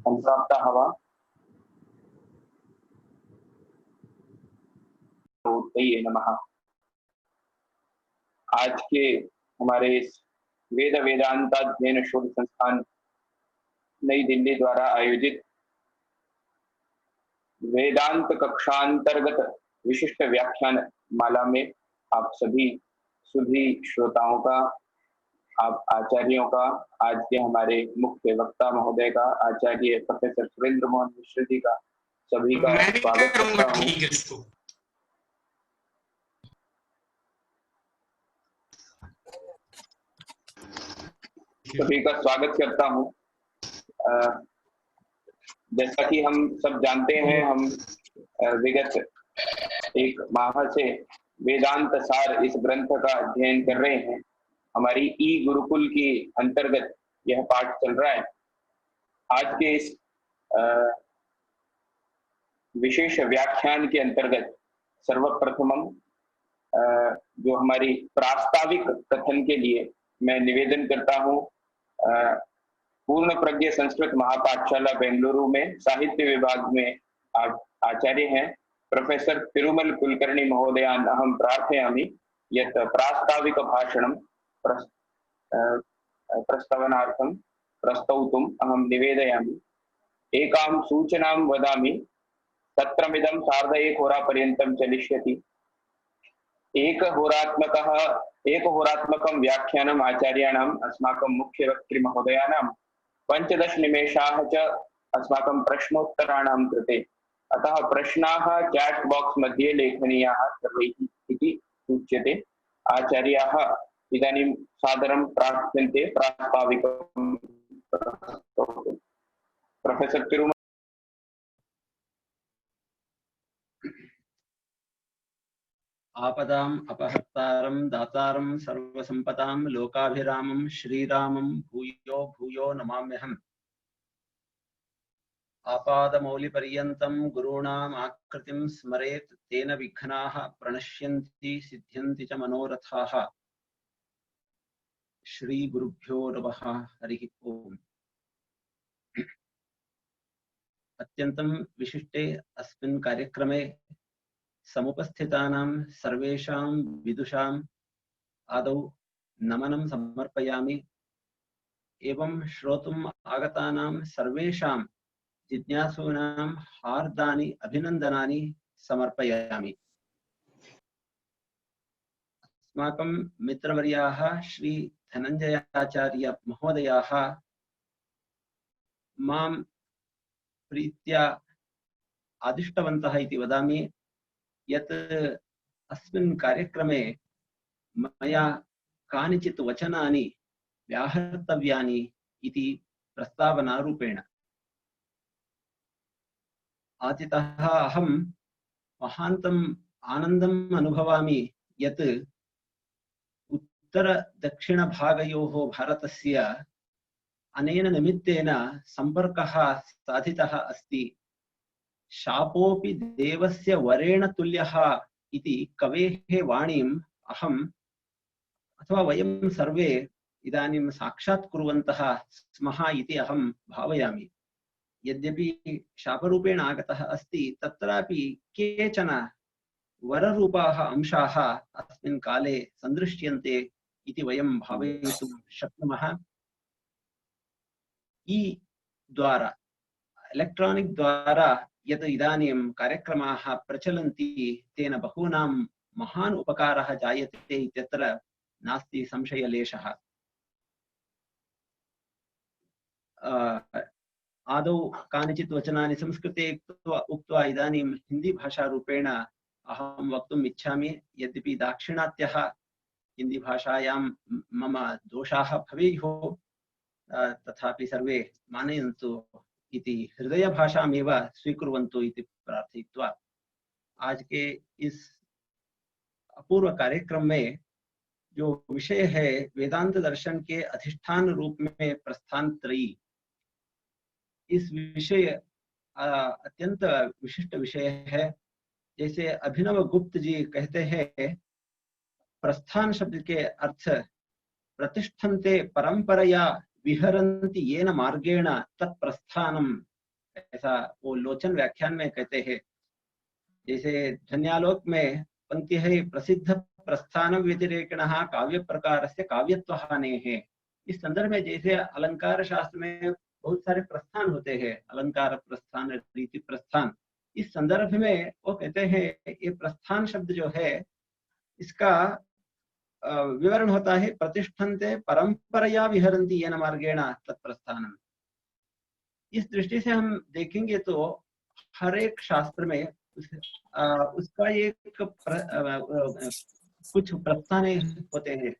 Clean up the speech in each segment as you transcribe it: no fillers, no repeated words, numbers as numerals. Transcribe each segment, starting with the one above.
संप्राप्ता हवा नमः। आज के हमारे इस वेद वेदांताध्ययन शोध संस्थान नई दिल्ली द्वारा आयोजित वेदांत कक्षांतर्गत विशिष्ट व्याख्यान माला में आप सभी श्रोताओं का, आप आचार्यों का, आज के हमारे मुख्य वक्ता महोदय का, आचार्य प्रोफेसर सुरेंद्र मोहन मिश्र जी का, सभी का स्वागत करता हूँ। सभी का स्वागत करता हूँ। जैसा कि हम सब जानते हैं, हम विगत एक माह से वेदांत सार इस ग्रंथ का अध्ययन कर रहे हैं। हमारी ई गुरुकुल की अंतर्गत यह पाठ चल रहा है। आज के इस विशेष व्याख्यान के अंतर्गत सर्वप्रथमम जो हमारी प्रास्ताविक कथन के लिए मैं निवेदन करता हूँ, पूर्ण प्रज्ञ संस्कृत महापाठशाला बेंगलुरु में साहित्य विभाग में आचार्य हैं प्रोफेसर तिरुमल कुलकर्णी महोदयान् अहं प्रार्थयामि यत् प्रास्ताविक भाषणं प्रस्तावनार्थं प्रस्तौतुम् अहं निवेदयामि। एकां सूचनां वदामि। सत्रमिदं सार्ध एकहोरापर्यन्तं चलिष्यति। एकहोरात्मकं व्याख्यानम् आचार्याणाम् अस्माकं मुख्यवक्तृ महोदयानां 15 निमेषाः च अस्माकं प्रश्नोत्तराणां कृते। अतः प्रश्नाः चैट बॉक्स मध्ये लेखनीयाः सर्वैः इति सूच्यते। आचार्याः इदानीं सादरं प्रार्थ्यन्ते प्रास्ताविकं प्रोफेसर तिरुमल। आपदाम् अपहर्तारं दातारं सर्वसंपदां लोकाभिरामं श्रीरामं भूयो भूयो नमाम्यहम्। आपादमौलिपर्यन्तं गुरूणाम् आकृतिं स्मरेत् तेन विघ्नाः प्रणश्यन्ति सिद्ध्यन्ति च मनोरथाः। श्री गुरुभ्यो नमः। हरिः ओम्। अत्यन्तं विशिष्टे अस्मिन् कार्यक्रमे समुपस्थितानां सर्वेषां विदुषाम् आदौ नमनं समर्पयामि। एवं श्रोतुम् आगतानां सर्वेषां जिज्ञासूनां हार्दानि अभिनन्दनानि समर्पयामि। अस्माकं मित्रवर्याः श्री धनञ्जयाचार्य महोदयाः मां प्रीत्या आदिष्टवन्तः इति वदामि यत् अस्मिन् कार्यक्रमे मया कानिचित् वचनानि व्याहर्तव्यानि इति प्रस्तावनारूपेण। आदितः अहं महान्तम् आनन्दम् अनुभवामि यत् उत्तर-दक्षिणभागयोः भारतस्य अनेन निमित्तेन सम्पर्कः साधितः अस्ति। शापोऽपि देवस्य वरेण तुल्यः इति कवेः वाणीम् अहम् अथवा वयं सर्वे इदानीं साक्षात्कुर्वन्तः स्मः इति अहं भावयामि। यद्यपि शापरूपेण आगतः अस्ति, तत्रापि केचन वररूपाः अंशाः अस्मिन् काले सन्दृश्यन्ते इति वयं भावयितुं शक्नुमः। ई द्वारा, इलेक्ट्रानिक् द्वारा यत् इदानीं कार्यक्रमाः प्रचलन्ति तेन बहूनां महान् उपकारः जायते इत्यत्र नास्ति संशयलेशः। आदौ कानिचित् वचनानि संस्कृते उक्त्वा इदानीं हिंदी भाषारूपेण अहं वक्तुम् इच्छामि। यद्यपि दाक्षिणात्यः हिंदी भाषायां मम दोषाः भवेयुः, तथापि सर्वे मानयन्तु इति हृदय भाषामेव स्वीकुर्वन्तु इति प्रार्थयित्वा आज के इस अपूर्व कार्यक्रम में जो विषय है वेदांत दर्शन के अधिष्ठान रूप में प्रस्थान त्रयी, इस विषय अत्यंत विशिष्ट विषय है। जैसे अभिनव गुप्त जी कहते हैं, प्रस्थान शब्द के अर्थ प्रतिष्ठन्ते परंपरया विहरन्ति येन मार्गेण तत्प्रस्थानम ऐसा वो लोचन व्याख्यान में कहते हैं। जैसे धन्यालोक में पंक्ति है, प्रसिद्ध प्रस्थान व्यतिरेकिणः काव्य प्रकारस्य काव्यत्वहानेः। इस संदर्भ में जैसे अलंकार शास्त्र में बहुत सारे प्रस्थान होते हैं, अलंकार प्रस्थान, रीति प्रस्थान, इस संदर्भ में वो कहते हैं ये प्रस्थान शब्द जो है इसका विवरण होता है, प्रतिष्ठन्ते परंपरया विहरन्ति येन मार्गेण तत्प्रस्थानम। इस दृष्टि से हम देखेंगे तो हर एक शास्त्र में उसका एक कुछ प्रस्थान होते हैं।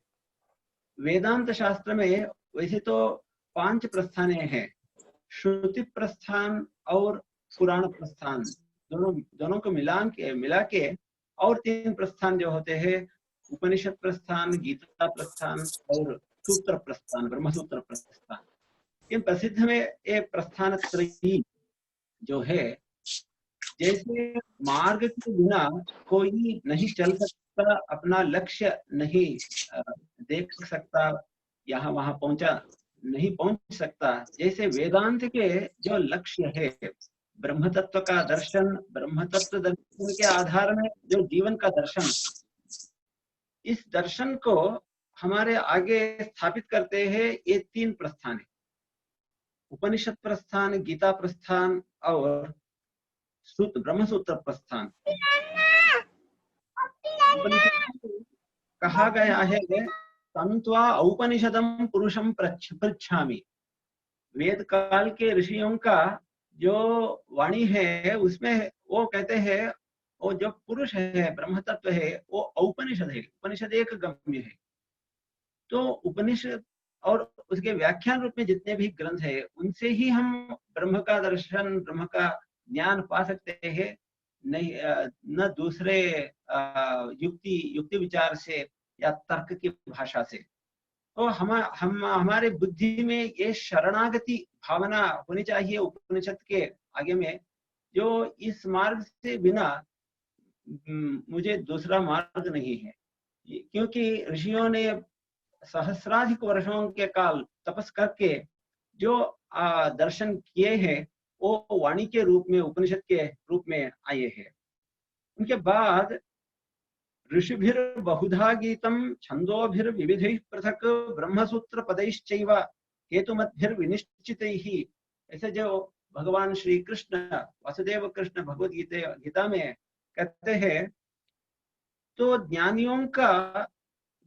वेदांत शास्त्र में वैसे तो 5 प्रस्थान हैं, श्रुति प्रस्थान और पुराण प्रस्थान, दोनों को मिला के और 3 प्रस्थान जो होते हैं, उपनिषद प्रस्थान, गीता प्रस्थान और सूत्र प्रस्थान, ब्रह्मसूत्र प्रस्थान। इन प्रसिद्ध में ये प्रस्थान त्रयी जो है, जैसे मार्ग के बिना कोई नहीं चल सकता, अपना लक्ष्य नहीं देख सकता, यहाँ वहां नहीं पहुंच सकता, जैसे वेदांत के जो लक्ष्य है ब्रह्म तत्व का दर्शन, ब्रह्म तत्व दर्शन के आधार में जो जीवन का दर्शन, इस दर्शन को हमारे आगे स्थापित करते हैं ये 3 प्रस्थान है, उपनिषद प्रस्थान, गीता प्रस्थान और ब्रह्मसूत्र प्रस्थान। कहा गया है, तंत्वा औपनिषदम पुरुषम पृच्छामि। वेद काल के ऋषियों का जो वाणी है उसमें वो कहते हैं वो जो पुरुष है, ब्रह्म तत्व है, वो औपनिषद है। उपनिषद एक गम्य है। तो उपनिषद और उसके व्याख्यान रूप में जितने भी ग्रंथ है उनसे ही हम ब्रह्म का दर्शन, ब्रह्म का ज्ञान पा सकते हैं, नहीं न दूसरे युक्ति विचार से या तर्क की भाषा से। तो हम हमारे बुद्धि में ये शरणागति भावना होनी चाहिए उपनिषद के आगे में, जो इस मार्ग से बिना मुझे दूसरा मार्ग नहीं है। क्योंकि ऋषियों ने सहस्राधिक वर्षों के काल तपस करके जो दर्शन किए हैं वो वाणी के रूप में, उपनिषद के रूप में आए हैं। उनके बाद ऋषिभिर बहुधा गीतम छंदोभिर विविधैः पृथक् ब्रह्मसूत्र पदैश्चैव हेतुमद्भिर विनिश्चितैः। ऐसे जो भगवान श्री कृष्ण, वासुदेव कृष्ण भगवद गीता में कहते हैं, तो ज्ञानियों का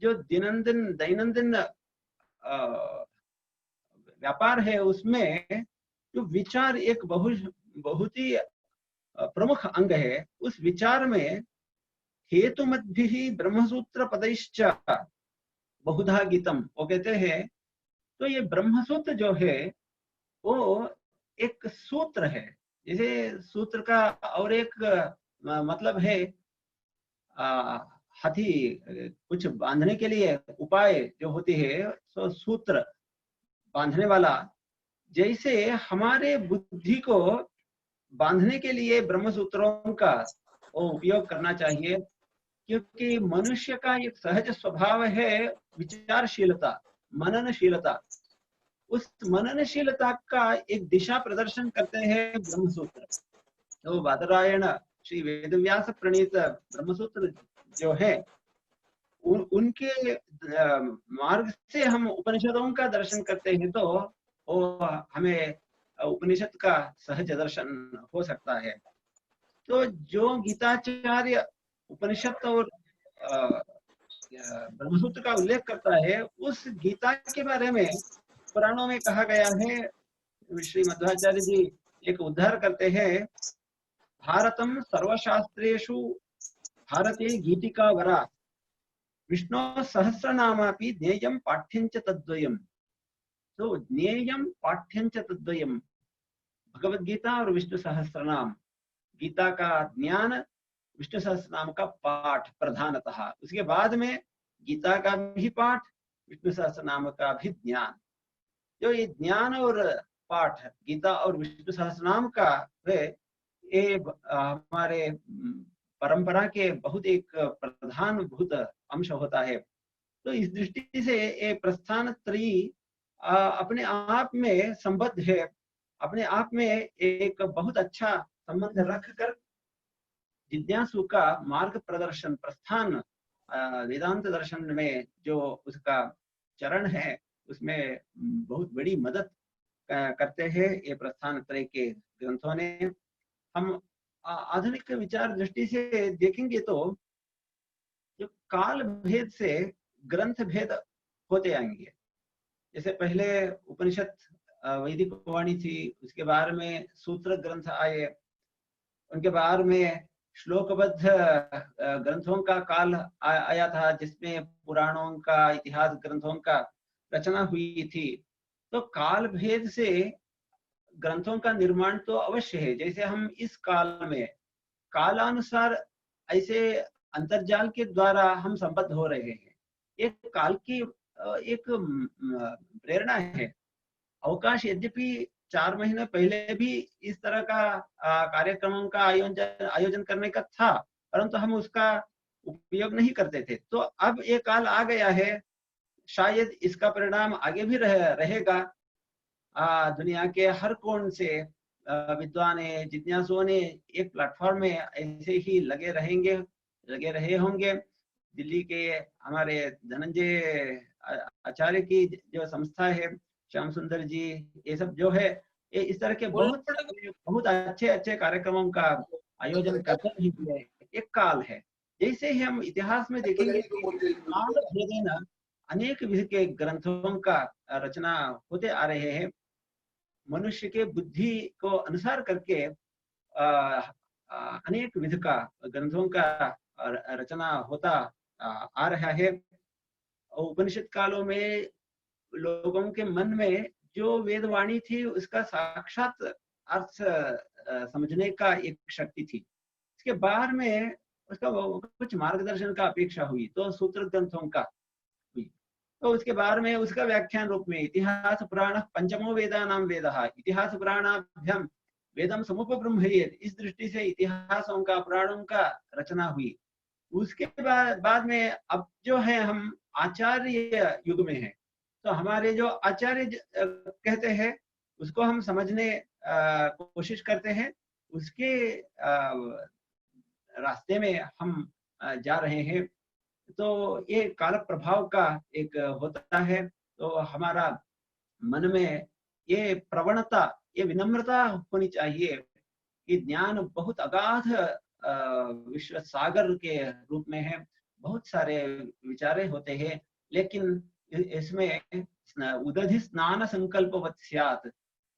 जो दैनंदिन व्यापार है उसमें जो विचार एक बहुत ही प्रमुख अंग है। उस विचार में हेतुमद्भिः ब्रह्मसूत्र पदैश्च बहुधा गीतम, वो कहते हैं तो ये ब्रह्मसूत्र जो है वो एक सूत्र है। जैसे सूत्र का और एक मतलब है हाथी कुछ बांधने के लिए उपाय जो होती है, तो सूत्र बांधने वाला, जैसे हमारे बुद्धि को बांधने के लिए ब्रह्मसूत्रों का उपयोग करना चाहिए। क्योंकि मनुष्य का एक सहज स्वभाव है विचारशीलता, मननशीलता। उस मननशीलता का एक दिशा प्रदर्शन करते हैं ब्रह्मसूत्र। तो बादरायण श्री वेदव्यास प्रणीत ब्रह्मसूत्र जो है उनके मार्ग से हम उपनिषदों का दर्शन करते हैं, तो वो हमें उपनिषद का सहज दर्शन हो सकता है। तो जो गीताचार्य उपनिषद और ब्रह्मसूत्र का उल्लेख करता है, उस गीता के बारे में पुराणों में कहा गया है। श्री मध्वाचार्य जी एक उद्धार करते हैं, भारतम सर्वशास्त्रेषु भारते गीतिका वरा विष्णु सहस्रनामापि ज्ञेयं पाठ्यंच तद्वयम्। तो ज्ञेयं पाठ्यंच तद्वयम्, भगवद गीता और विष्णु सहस्रनाम, गीता का ज्ञान, विष्णु सहस्रनाम का पाठ प्रधानतः, उसके बाद में गीता का भी पाठ, विष्णु सहस्रनाम का भी ज्ञान। जो ये ज्ञान और पाठ गीता और विष्णु सहस्रनाम का है, ये हमारे परंपरा के बहुत एक प्रधानभूत अंश होता है। तो इस दृष्टि से ये प्रस्थान त्रयी अपने आप में संबद्ध है अपने आप में एक बहुत अच्छा संबंध रखकर जिज्ञासु का मार्ग प्रदर्शन प्रस्थान वेदांत दर्शन में जो उसका चरण है उसमें बहुत बड़ी मदद करते हैं ये प्रस्थान त्रय के ग्रंथों ने। हम आधुनिक विचार दृष्टि से देखेंगे तो जो काल भेद से ग्रंथ भेद होते आएंगे। जैसे पहले उपनिषद वैदिक वाणी थी, उसके बाद में सूत्र ग्रंथ आए, उनके बाद में श्लोकबद्ध ग्रंथों का काल आया था जिसमें पुराणों का इतिहास ग्रंथों का रचना हुई थी। तो काल भेद से ग्रंथों का निर्माण तो अवश्य है। जैसे हम इस काल में कालानुसार ऐसे अंतर्जाल के द्वारा हम संबद्ध हो रहे हैं, एक काल की एक प्रेरणा है। अवकाश यद्यपि 4 महीने पहले भी इस तरह का कार्यक्रमों का आयोजन करने का था, परंतु हम उसका उपयोग नहीं करते थे। तो अब ये काल आ गया है, शायद इसका परिणाम आगे भी रहेगा। दुनिया के हर कोण से विद्वान जिज्ञासुओं ने एक प्लेटफॉर्म में ऐसे ही लगे रहे होंगे। दिल्ली के हमारे धनंजय आचार्य की जो संस्था है, श्याम सुंदर जी, ये सब जो है ये इस तरह के बहुत अच्छे कार्यक्रमों का आयोजन करते हुए एक काल है। जैसे ही हम इतिहास में देखेंगे काल भेदेन अनेक विध के ग्रंथों का रचना होते आ रहे हैं। मनुष्य के बुद्धि को अनुसार करके अनेक विध का ग्रंथों का रचना होता आ रहा है। उपनिषद कालों में लोगों के मन में जो वेदवाणी थी उसका साक्षात अर्थ समझने का एक शक्ति थी। इसके बाद में उसका कुछ मार्गदर्शन का अपेक्षा हुई तो सूत्र ग्रंथों का हुई। तो उसके बाद में उसका व्याख्यान रूप में इतिहास पुराण पंचमो वेदा नाम वेदः इतिहास पुराणाभ्याम वेदम समुपब्रह्मयेत्, इस दृष्टि से इतिहासों का पुराणों का रचना हुई। उसके बाद में अब जो है हम आचार्य युग में है, तो हमारे जो आचार्य कहते हैं उसको हम समझने कोशिश करते हैं, उसके रास्ते में हम जा रहे हैं। तो ये काल प्रभाव का एक होता है। तो हमारा मन में ये प्रवणता, ये विनम्रता होनी चाहिए कि ज्ञान बहुत अगाध विश्व सागर के रूप में है, बहुत सारे विचारे होते हैं, लेकिन इसमें उदधि स्नान संकल्पवत् स्यात्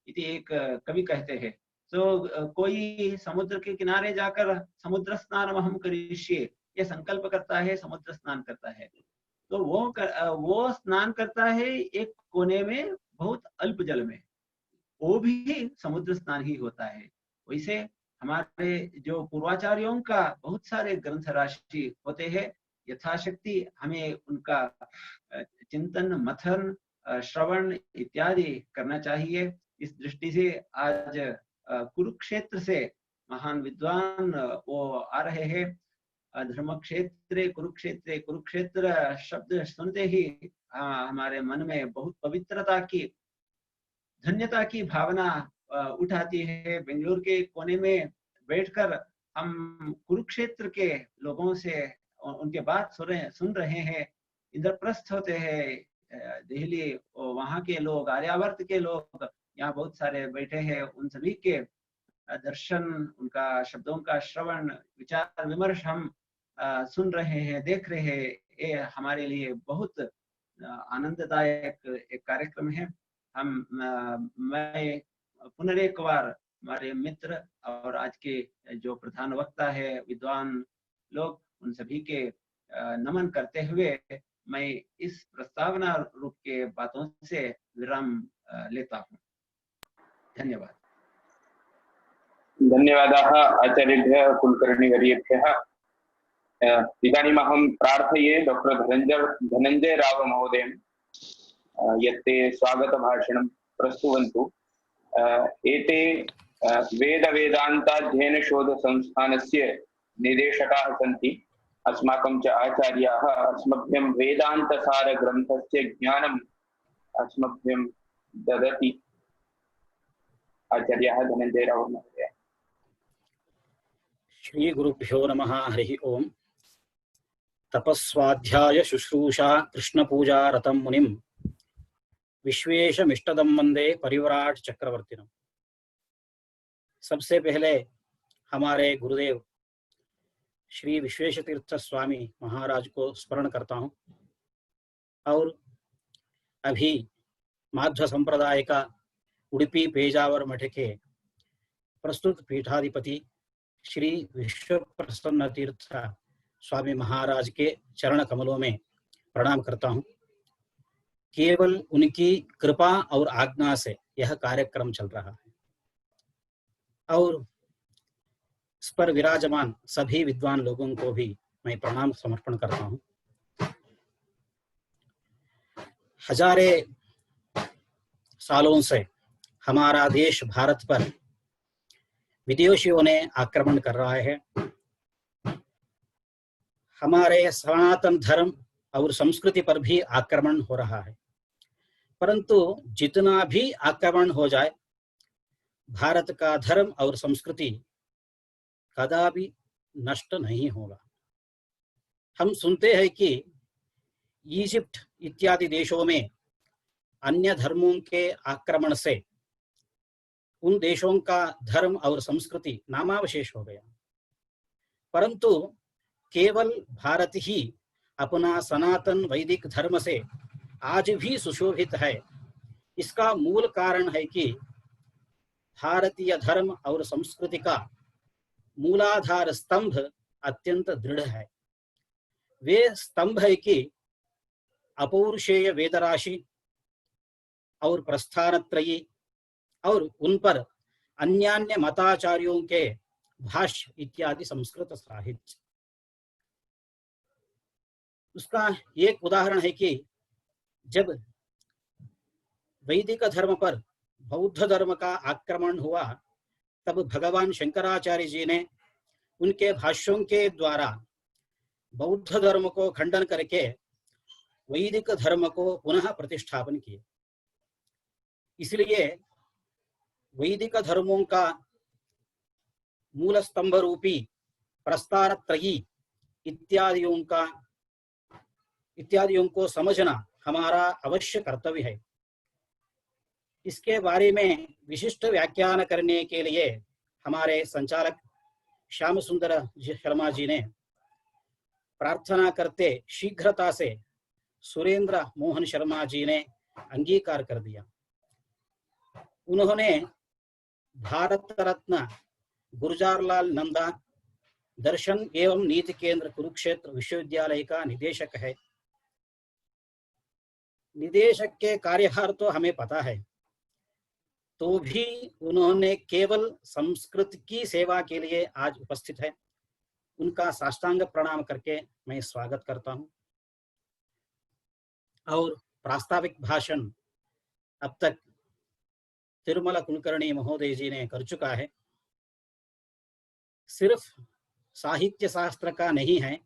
इति एक कवि कहते हैं। तो कोई समुद्र के किनारे जाकर समुद्र स्नान हम करिष्ये ये संकल्प करता है, समुद्र स्नान करता है, तो वो स्नान करता है एक कोने में बहुत अल्प जल में, वो भी समुद्र स्नान ही होता है। वैसे हमारे जो पूर्वाचार्यों का बहुत सारे ग्रंथ राशि होते हैं, यथाशक्ति हमें उनका चिंतन मथन श्रवण इत्यादि करना चाहिए। इस दृष्टि से आज कुरुक्षेत्र से महान विद्वान वो आ रहे हैं। धर्म क्षेत्रे कुरुक्षेत्र शब्द सुनते ही हमारे मन में बहुत पवित्रता की, धन्यता की भावना उठाती है। बेंगलुरु के कोने में बैठकर हम कुरुक्षेत्र के लोगों से उनके बात सुन रहे हैं। इंद्रप्रस्थ होते हैं दिल्ली, वहाँ के लोग, आर्यावर्त के लोग यहाँ बहुत सारे बैठे हैं, उन सभी के दर्शन, उनका शब्दों का श्रवण विचार विमर्श हम सुन रहे हैं, देख रहे हैं। ये हमारे लिए बहुत आनंददायक एक कार्यक्रम है। मैं पुनरेक बार हमारे मित्र और आज के जो प्रधान वक्ता है विद्वान लोग, उन सभी के नमन करते हुए मैं इस प्रस्तावना रूप के बातों से विराम लेता हूँ। धन्यवाद। धन्यवादाः आचार्येभ्यः कुलकर्णिवर्येभ्यः। इदानीमहं प्रार्थये डॉक्टर धनंजय राव महोदयं यत्ते स्वागतभाषणं प्रस्तुवन्तु। एते वेदान्ताध्ययनशोधसंस्थानस्य निदेशकाः सन्ति। अस्माकं च आचार्याः अस्मभ्यं वेदान्तसारग्रन्थस्य ज्ञानम् अस्मभ्यं ददति। आचार्याः धनञ्जयराव महोदय। श्री गुरुभ्यो नमः। हरि ओम। तपस्वाध्याय शुश्रूषा कृष्णपूजा रतं मुनिं विश्वेशमिष्टदं वंदे परिव्राट चक्रवर्तिनम्। सबसे पहले हमारे गुरुदेव श्री विश्वेशतीर्थ स्वामी महाराज को स्मरण करता हूँ और अभी माध्व संप्रदाय का उडुपी पेजावर मठ के प्रस्तुत पीठाधिपति श्री विश्व प्रसन्न तीर्थ स्वामी महाराज के चरण कमलों में प्रणाम करता हूँ। केवल उनकी कृपा और आज्ञा से यह कार्यक्रम चल रहा है और इस पर विराजमान सभी विद्वान लोगों को भी मैं प्रणाम समर्पण करता हूँ। हजारे सालों से हमारा देश भारत पर विदेशियों ने आक्रमण कर रहा है। हमारे सनातन धर्म और संस्कृति पर भी आक्रमण हो रहा है, परंतु जितना भी आक्रमण हो जाए भारत का धर्म और संस्कृति कदापि नष्ट नहीं होगा। हम सुनते हैं कि इजिप्ट इत्यादि देशों में अन्य धर्मों के आक्रमण से उन देशों का धर्म और संस्कृति नामावशेष हो गया, परंतु केवल भारत ही अपना सनातन वैदिक धर्म से आज भी सुशोभित है। इसका मूल कारण है कि भारतीय धर्म और संस्कृति का मूलाधार स्तंभ अत्यंत दृढ़ है। वे स्तंभ है कि अपौरुषेय वेदराशि और प्रस्थानत्रयी और उन पर अन्यान्य मताचार्यों के भाष्य इत्यादि संस्कृत साहित्य। उसका एक उदाहरण है कि जब वैदिक धर्म पर बौद्ध धर्म का आक्रमण हुआ तब भगवान शंकराचार्य जी ने उनके भाष्यों के द्वारा बौद्ध धर्म को खंडन करके वैदिक धर्म को पुनः प्रतिष्ठापन किए। इसलिए वैदिक धर्मों का मूल स्तंभ रूपी प्रस्तारत्रयी इत्यादियों को समझना हमारा अवश्य कर्तव्य है। इसके बारे में विशिष्ट व्याख्यान करने के लिए हमारे संचालक श्याम सुंदर शर्मा जी ने प्रार्थना करते शीघ्रता से सुरेंद्र मोहन शर्मा जी ने अंगीकार कर दिया। उन्होंने भारत रत्न गुलजार लाल नंदा दर्शन एवं नीति केंद्र कुरुक्षेत्र विश्वविद्यालय का निदेशक है। निदेशक के कार्यभार तो हमें पता है, तो भी उन्होंने केवल संस्कृत की सेवा के लिए आज उपस्थित है। उनका साष्टांग प्रणाम करके मैं स्वागत करता हूं। और प्रास्ताविक भाषण अब तक तिरुमला कुलकर्णी महोदय जी ने कर चुका है। सिर्फ साहित्य शास्त्र का नहीं है,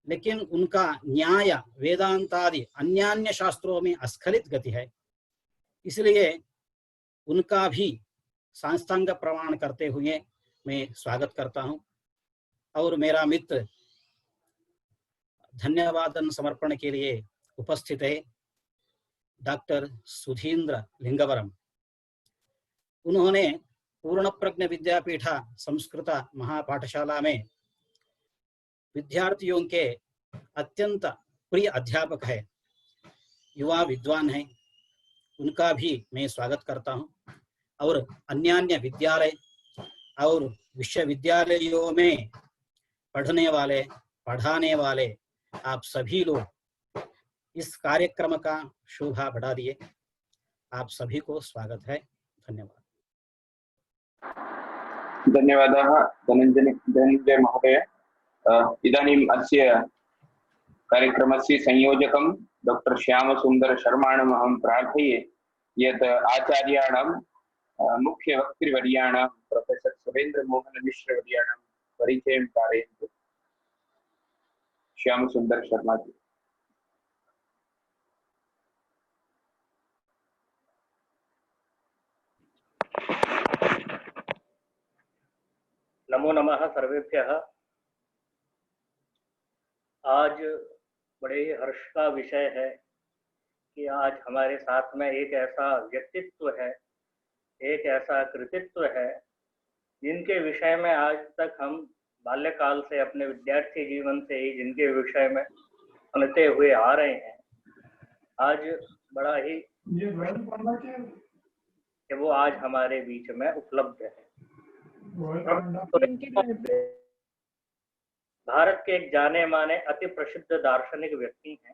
लेकिन उनका न्याय वेदांतादि अन्यान्य शास्त्रों में अस्खलित गति है। इसलिए उनका भी साष्टांग प्रमाण करते हुए मैं स्वागत करता हूं। और मेरा मित्र धन्यवादन समर्पण के लिए उपस्थित है डॉक्टर सुधींद्र लिंगवरम। उन्होंने पूर्ण प्रज्ञ विद्यापीठ संस्कृत महापाठशाला में विद्यार्थियों के अत्यंत प्रिय अध्यापक है, युवा विद्वान है। उनका भी मैं स्वागत करता हूं। और अन्यान्य विद्यालय और विश्वविद्यालयों में पढ़ने वाले पढ़ाने वाले आप सभी लोग इस कार्यक्रम का शोभा बढ़ा दिए। आप सभी को स्वागत है। धन्यवाद। धन्यवादाः धनञ्जय महोदय। इदानीम् अस्य कार्यक्रमस्य संयोजकं डॉक्टर श्यामसुन्दर शर्माणम् अहं प्रार्थये यत् आचार्याणां मुख्यवक्तृवर्याणां प्रोफेसर सुरेंद्र मोहन मिश्र वर्याणां परिचयं कारयन्तु। श्यामसुन्दर शर्मा जी। नमो नमः सर्वेभ्यः। आज बड़े ही हर्ष का विषय है कि आज हमारे साथ में एक ऐसा व्यक्तित्व है, एक ऐसा कृतित्व है जिनके विषय में आज तक हम बाल्यकाल से, अपने विद्यार्थी जीवन से ही जिनके विषय में सुनते हुए आ रहे हैं। आज बड़ा ही कि वो आज हमारे बीच में उपलब्ध है। भारत के एक जाने माने अति प्रसिद्ध दार्शनिक व्यक्ति हैं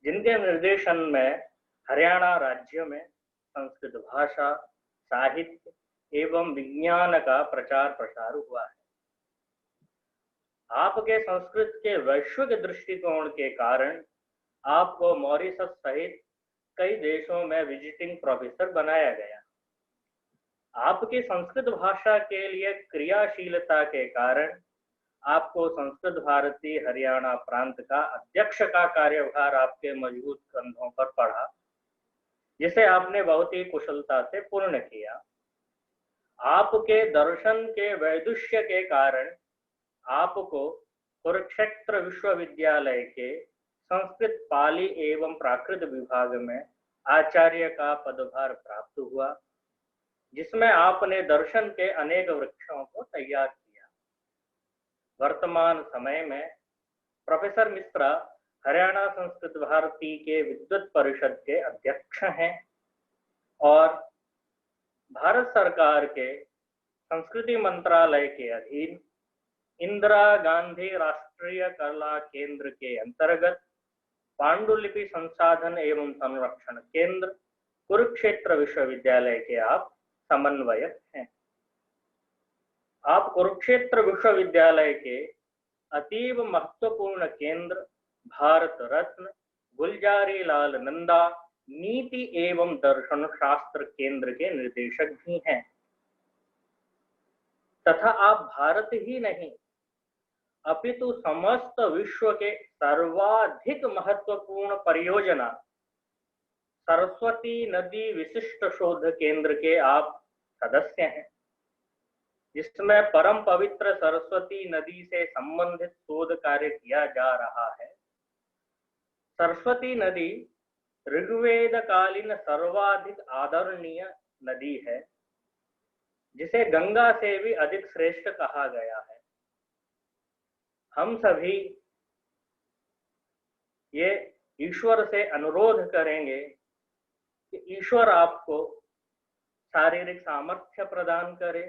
जिनके निर्देशन में हरियाणा राज्य में संस्कृत भाषा, साहित्य एवं विज्ञान का प्रचार प्रसार हुआ है। आपके संस्कृत के वैश्विक दृष्टिकोण के कारण आपको मॉरिशस सहित कई देशों में विजिटिंग प्रोफेसर बनाया गया। आपकी संस्कृत भाषा के लिए क्रियाशीलता के कारण आपको संस्कृत भारती हरियाणा प्रांत का अध्यक्ष का कार्यभार आपके मजबूत कंधों पर पड़ा, जिसे आपने बहुत ही कुशलता से पूर्ण किया। आपके दर्शन के वैदुष्य के कारण आपको कुरुक्षेत्र विश्वविद्यालय के संस्कृत, पाली एवं प्राकृत विभाग में आचार्य का पदभार प्राप्त हुआ, जिसमें आपने दर्शन के अनेक वृक्षों को तैयार किया। वर्तमान समय में प्रोफेसर मिश्रा हरियाणा संस्कृत भारती के विद्वत परिषद के अध्यक्ष हैं और भारत सरकार के संस्कृति मंत्रालय के अधीन इंदिरा गांधी राष्ट्रीय कला केंद्र के अंतर्गत पांडुलिपि संसाधन एवं संरक्षण केंद्र कुरुक्षेत्र विश्वविद्यालय के आप समन्वयक हैं। आप कुरुक्षेत्र विश्वविद्यालय के अतीव महत्वपूर्ण केंद्र भारत रत्न गुलजारी लाल नंदा नीति एवं दर्शन शास्त्र केंद्र के निर्देशक भी हैं तथा आप भारत ही नहीं अपितु समस्त विश्व के सर्वाधिक महत्वपूर्ण परियोजना सरस्वती नदी विशिष्ट शोध केंद्र के आप सदस्य हैं, जिसमें परम पवित्र सरस्वती नदी से संबंधित शोध कार्य किया जा रहा है। सरस्वती नदी ऋग्वेद कालीन सर्वाधिक आदरणीय नदी है, जिसे गंगा से भी अधिक श्रेष्ठ कहा गया है। हम सभी ये ईश्वर से अनुरोध करेंगे कि ईश्वर आपको शारीरिक सामर्थ्य प्रदान करे,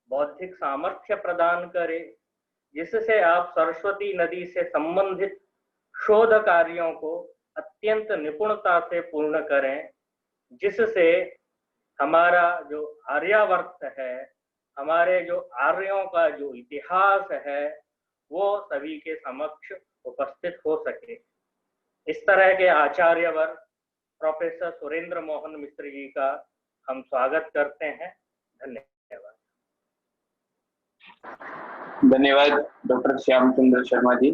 बौद्धिक सामर्थ्य प्रदान करे, जिससे आप सरस्वती नदी से संबंधित शोध कार्यों को अत्यंत निपुणता से पूर्ण करें, जिससे हमारा जो आर्यावर्त है, हमारे जो आर्यों का जो इतिहास है, वो सभी के समक्ष उपस्थित हो सके। इस तरह के आचार्यवर प्रोफेसर सुरेंद्र मोहन मिश्र जी का हम स्वागत करते हैं। धन्यवाद। धन्यवाद डॉक्टर श्याम चंद्र शर्मा जी।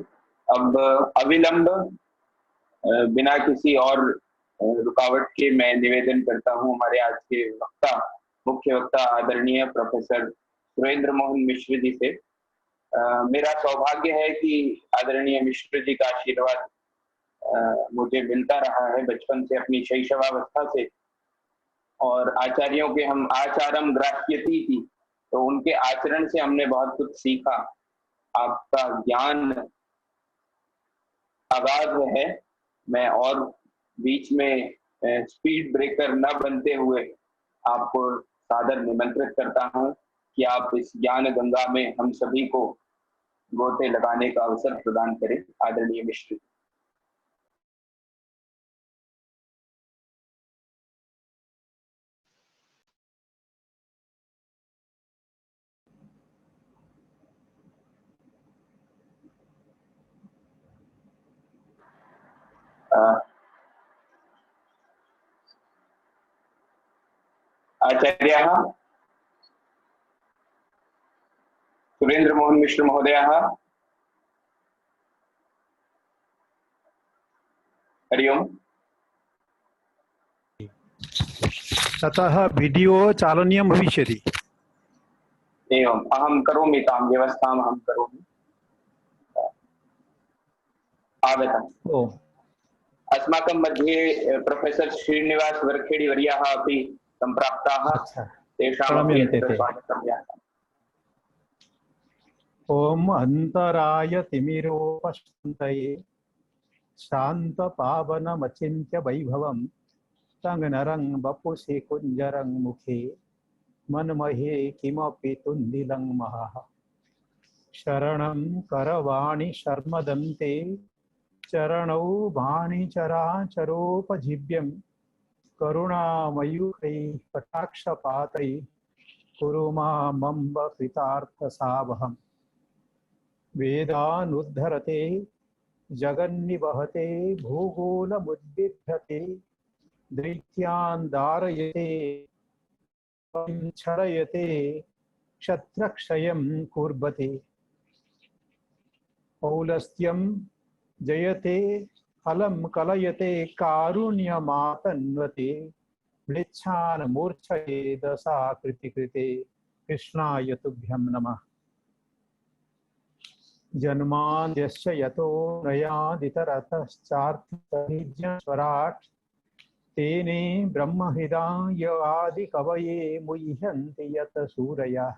अब अविलंब बिना किसी और रुकावट के मैं निवेदन करता हूं हमारे आज के वक्ता, मुख्य वक्ता आदरणीय प्रोफेसर सुरेंद्र मोहन मिश्र जी से। मेरा सौभाग्य है कि आदरणीय मिश्र जी का आशीर्वाद मुझे मिलता रहा है बचपन से, अपनी शैशवावस्था से, और आचार्यों के हम आचारम ग्राह्यति थी, तो उनके आचरण से हमने बहुत कुछ सीखा। आपका ज्ञान अगाध है। मैं और बीच में स्पीड ब्रेकर न बनते हुए आपको सादर निमंत्रित करता हूं कि आप इस ज्ञान गंगा में हम सभी को गोते लगाने का अवसर प्रदान करें। आदरणीय मिश्र। आचार्याः सुरेंद्र मोहन मिश्र महोदयाः, हरि ओम्। ततः वीडियो चालनीयं भविष्यति। एवम् अहं करोमि तां व्यवस्थाम् अहं करोमि। आगतम्। ओम्। अस्माकं मध्ये प्रोफेसर् श्रीनिवास वरखेडी वर्याः अपि सम्प्राप्ताः। अच्छा, तेषामपि प्रणम्यन्ते अत्र ते। स्वागतं जातम्। ओम अंतराय तिमिरोपशान्तये शान्तपावनमचिन्त्य वैभवं तं नरं वपुषि कुञ्जरं मुखे मन्महे किमपि तुन्दिलं महः। शरणं करवाणि शर्मदन्ते चरणौ वाणिचराचरोपजीव्यं करुणामयूखैः कटाक्षपातैः कुरु मामम्ब कृतार्थसावहम्। वेदानुद्धरते जगन्निवहते भूगोलमुद्बिभ्रते दैत्यान् दारयते छरयते क्षत्रक्षयं कुर्वते पौलस्त्यं जयते फलं कलयते कारुण्यमातन्वते म्लेच्छान् मूर्छये दशाकृतिकृते कृष्णाय तुभ्यं नमः। जन्माद्यस्य यतो नयादितरतश्चार्थनिजस्वराट् तेने ब्रह्महृदाय आदिकवये मुह्यन्ति यत सूरयः।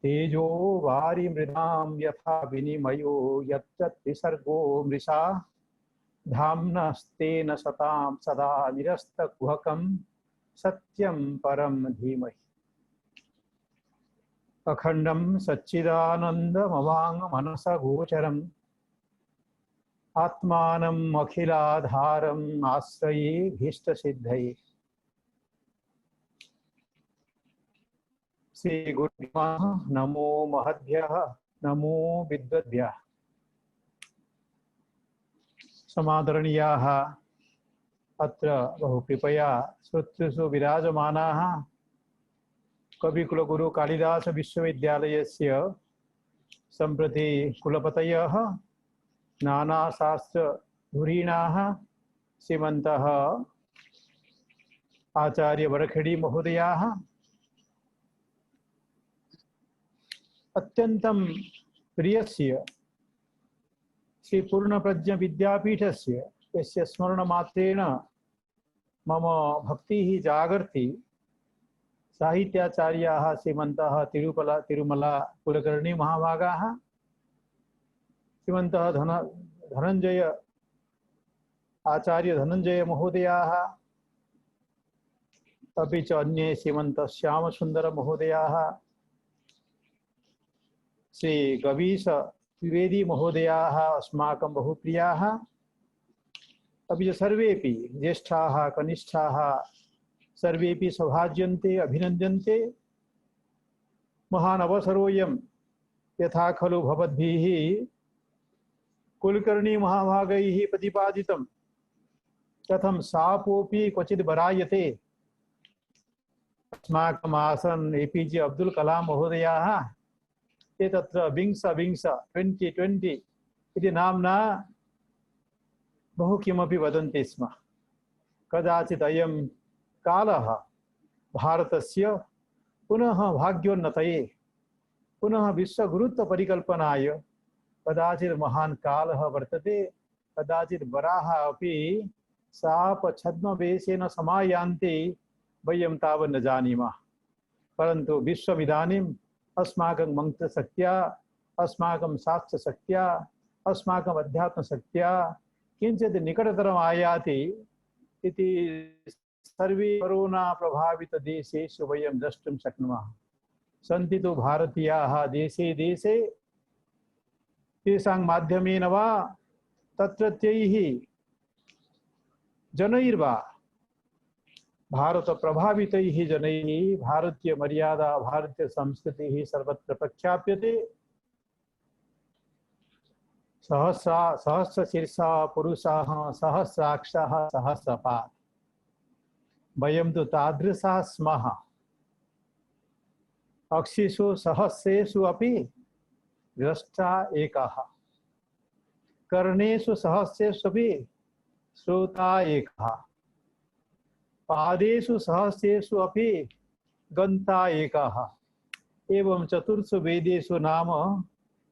तेजो वारिमृदां यथा विनिमयो यत्र त्रिसर्गो मृषा धाम्नस्तेन सतां सदा निरस्तकुहकं सत्यं परं धीमहि। अखंडं सच्चिदानन्दमवाङ्मनसा गोचरम् आत्मानम् अखिलाधारम् आश्रये भीष्टसिद्धये। श्री गुरुभ्यः नमो महद्भ्यः नमो विद्वद्भ्यः। समादरणीयाः अत्र बहुकृपया श्रोतृषु विराजमानाः कविकुलगुरु कालिदास विश्वविद्यालयस्य सम्प्रति कुलपतयः नानाशास्त्रधुरीणाः श्रीमन्तः आचार्य वरखेडी महोदयाः, अत्यन्तं प्रियस्य श्री पूर्णप्रज्ञ विद्यापीठस्य यस्य स्मरणमात्रेण मम भक्तिः जागर्ति साहित्याचार्याः श्रीमन्तः तिरुमला कुलकर्णी महाभागाः, श्रीमन्तः धनंजय आचार्य धनंजय महोदयाः, अपि च अन्ये श्रीमन्तः श्यामसुन्दर महोदयाः, श्री गवीश द्विवेदी महोदयाः अस्माकं बहुप्रियाः, अपि च सर्वेपि ज्येष्ठाः कनिष्ठाः सर्वेपि सौभाग्यन्ते अभिनन्द्यन्ते। महान् अवसरोऽयं यथा खलु भवद्भिः कुलकर्णी महाभागैः प्रतिपादितं कथं सापोऽपि क्वचित् बरायते। अस्माकम् आसन् एपीजे अब्दुल कलाम महोदयाः ते तत्र विंश 2020 इति नाम्ना बहु किमपि वदन्ति स्म। कदाचित् अयं कालः भारतस्य पुनः भाग्योन्नतये पुनः विश्वगुरुत्वपरिकल्पनाय कदाचित् महान् कालः वर्तते। कदाचित् वराः अपि सापछद्मवेशेन समायान्ति, वयं तावत् न जानीमः। परन्तु विश्वमिदानीम् अस्माकं मन्त्रशक्त्या अस्माकं शास्त्रशक्त्या अस्माकम् अध्यात्मशक्त्या किञ्चित् निकटतरम् आयाति इति सर्वे कोरोना प्रभावित देशेषु वयं द्रष्टुं शक्नुमः। सन्ति तु भारतीयाः देशे देशे तेषां माध्यमेन वा तत्रत्यैः जनैर्वा भारत प्रभावितैः जनैः भारतीय मर्यादा भारतीय संस्कृतिः सर्वत्र प्रख्याप्यते। सहस्रशीर्षा पुरुषाः सहस्राक्षाः सहस्रपात्, वयं तु तादृशाः स्मः। अक्षिषु सहस्रेषु अपि द्रष्टा एकः, कर्णेषु सहस्रेषु अपि श्रोता एकः, पादेषु सहस्रेषु अपि गन्ता एकः, एवं चतुर्षु वेदेषु नाम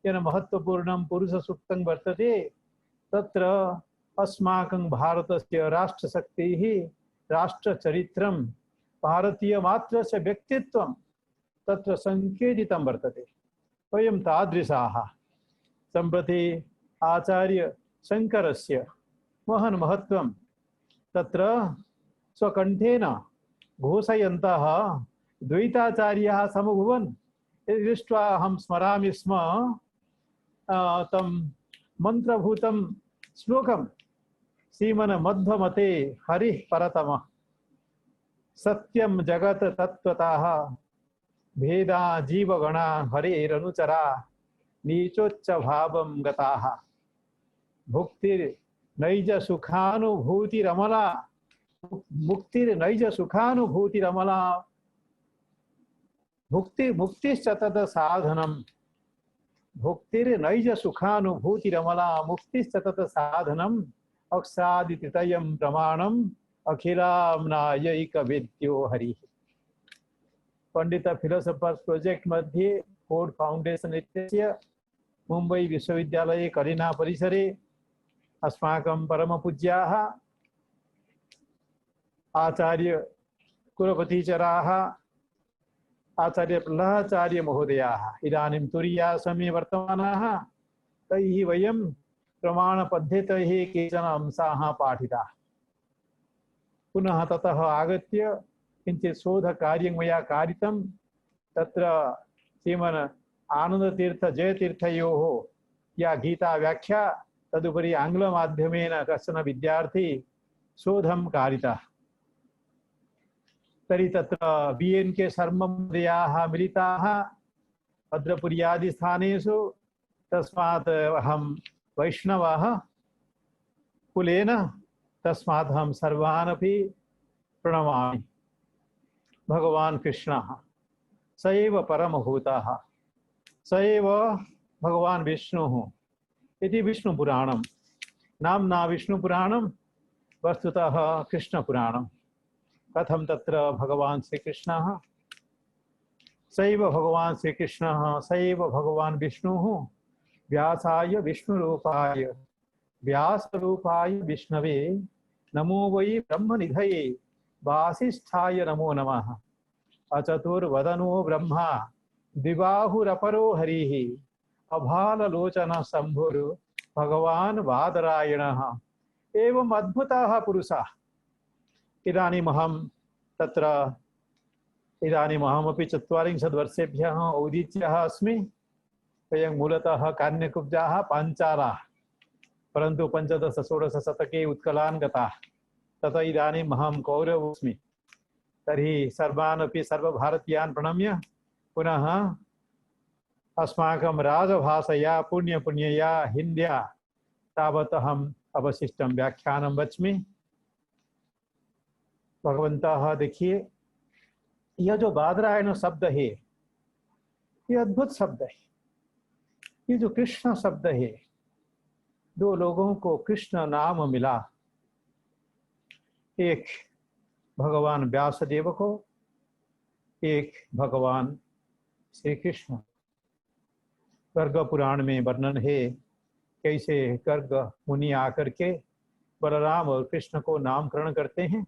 येन महत्वपूर्णं पुरुषसूक्तं वर्तते तत्र अस्माकं भारतस्य राष्ट्रशक्तिः राष्ट्रचरित्रं भारतीयमात्रस्य व्यक्तित्वं तत्र संकेतितं वर्तते। वयं तादृशाः सम्प्रति आचार्य शङ्करस्य महन् महत्वं तत्र स्वकण्ठेन घोषयन्तः द्वैताचार्याः समभुवन् दृष्ट्वा अहं स्मरामि स्म तं मन्त्रभूतं श्लोकं श्रीमन्मध्वमते हरिः परतमः सत्यं जगत् तत्त्वतः भेदा जीवगणा हरेरनुचरा नीचोच्च भावं गताः भुक्तिर्नैज सुखानुभूतिरमला मुक्तिर्नैज सुखानुभूतिरमला मुक्तिश्च तत् साधनम् भुक्तिर्नैज सुखानुभूतिरमला मुक्तिश्च तत् साधनम् अक्षादितृतयं प्रमाणम् अखिलाम्नायैकवेद्यो हरिः। पंडित फिलोसफर्स प्रोजेक्ट मध्ये फोर्ड फाउंडेशन इत्यस्य मुंबई विश्वविद्यालये कलिना परिसरे अस्माकं परमपूज्याः आचार्य कुलपतिचराः आचार्य प्रह्लादाचार्य महोदयाः इदानीं तुरीयाश्रमे वर्तमानाः। तैः वयं प्रमाणपद्धतैः केचन अंशाः पाठिताः। पुनः ततः आगत्य किञ्चित् शोधकार्यं मया कारितं। तत्र श्रीमन् आनन्दतीर्थ जयतीर्थयोः या गीता व्याख्या तदुपरि आङ्ग्लमाध्यमेन कश्चन विद्यार्थी शोधं कारितः। तर्हि तत्र BNK शर्ममहोदयाः मिलिताः भद्रपुर्यादि स्थानेषु। तस्मात् अहं वैष्णवः कुलेन तस्मात् अहं सर्वान् अपि प्रणमामि। भगवान् कृष्णः स एव परमभूतः स एव भगवान् विष्णुः इति विष्णुपुराणं नाम्ना विष्णुपुराणं वस्तुतः कृष्णपुराणं। कथं तत्र भगवान् श्रीकृष्णः सैव भगवान् श्रीकृष्णः सैव भगवान् विष्णुः व्यासाय विष्णुरूपाय व्यासरूपाय विष्णवे नमो वै ब्रह्मनिधये वासिष्ठाय नमो नमः। अचतुर्वदनो ब्रह्मा द्विबाहुरपरो हरिः अभाललोचन शंभुर् भगवान् वादरायणः। एवं अद्भुताः पुरुषाः। इदानीमहं तत्र इदानीमहमपि 40 वर्षेभ्यः औदीच्यः अस्मि। वयं मूलतः कान्यकुब्जाः पाञ्चालाः, परन्तु 15-16 शतके उत्कलान् गताः। ततः इदानीम् अहं कौरवोऽस्मि। तर्हि सर्वान् अपि सर्वभारतीयान् प्रणम्य पुनः अस्माकं राजभाषया पुण्यपुण्यया हिन्द्या तावत् अहम् अवशिष्टं व्याख्यानं वच्मि। भगवन्तः देखिए, यह जो बादरायण शब्द है ये अद्भुत शब्द है। ये जो कृष्ण शब्द है, 2 लोगों को कृष्ण नाम मिला। एक भगवान व्यासदेव को, एक भगवान श्री कृष्ण। गर्ग पुराण में वर्णन है कैसे गर्ग मुनि आकर के बलराम और कृष्ण को नामकरण करते हैं।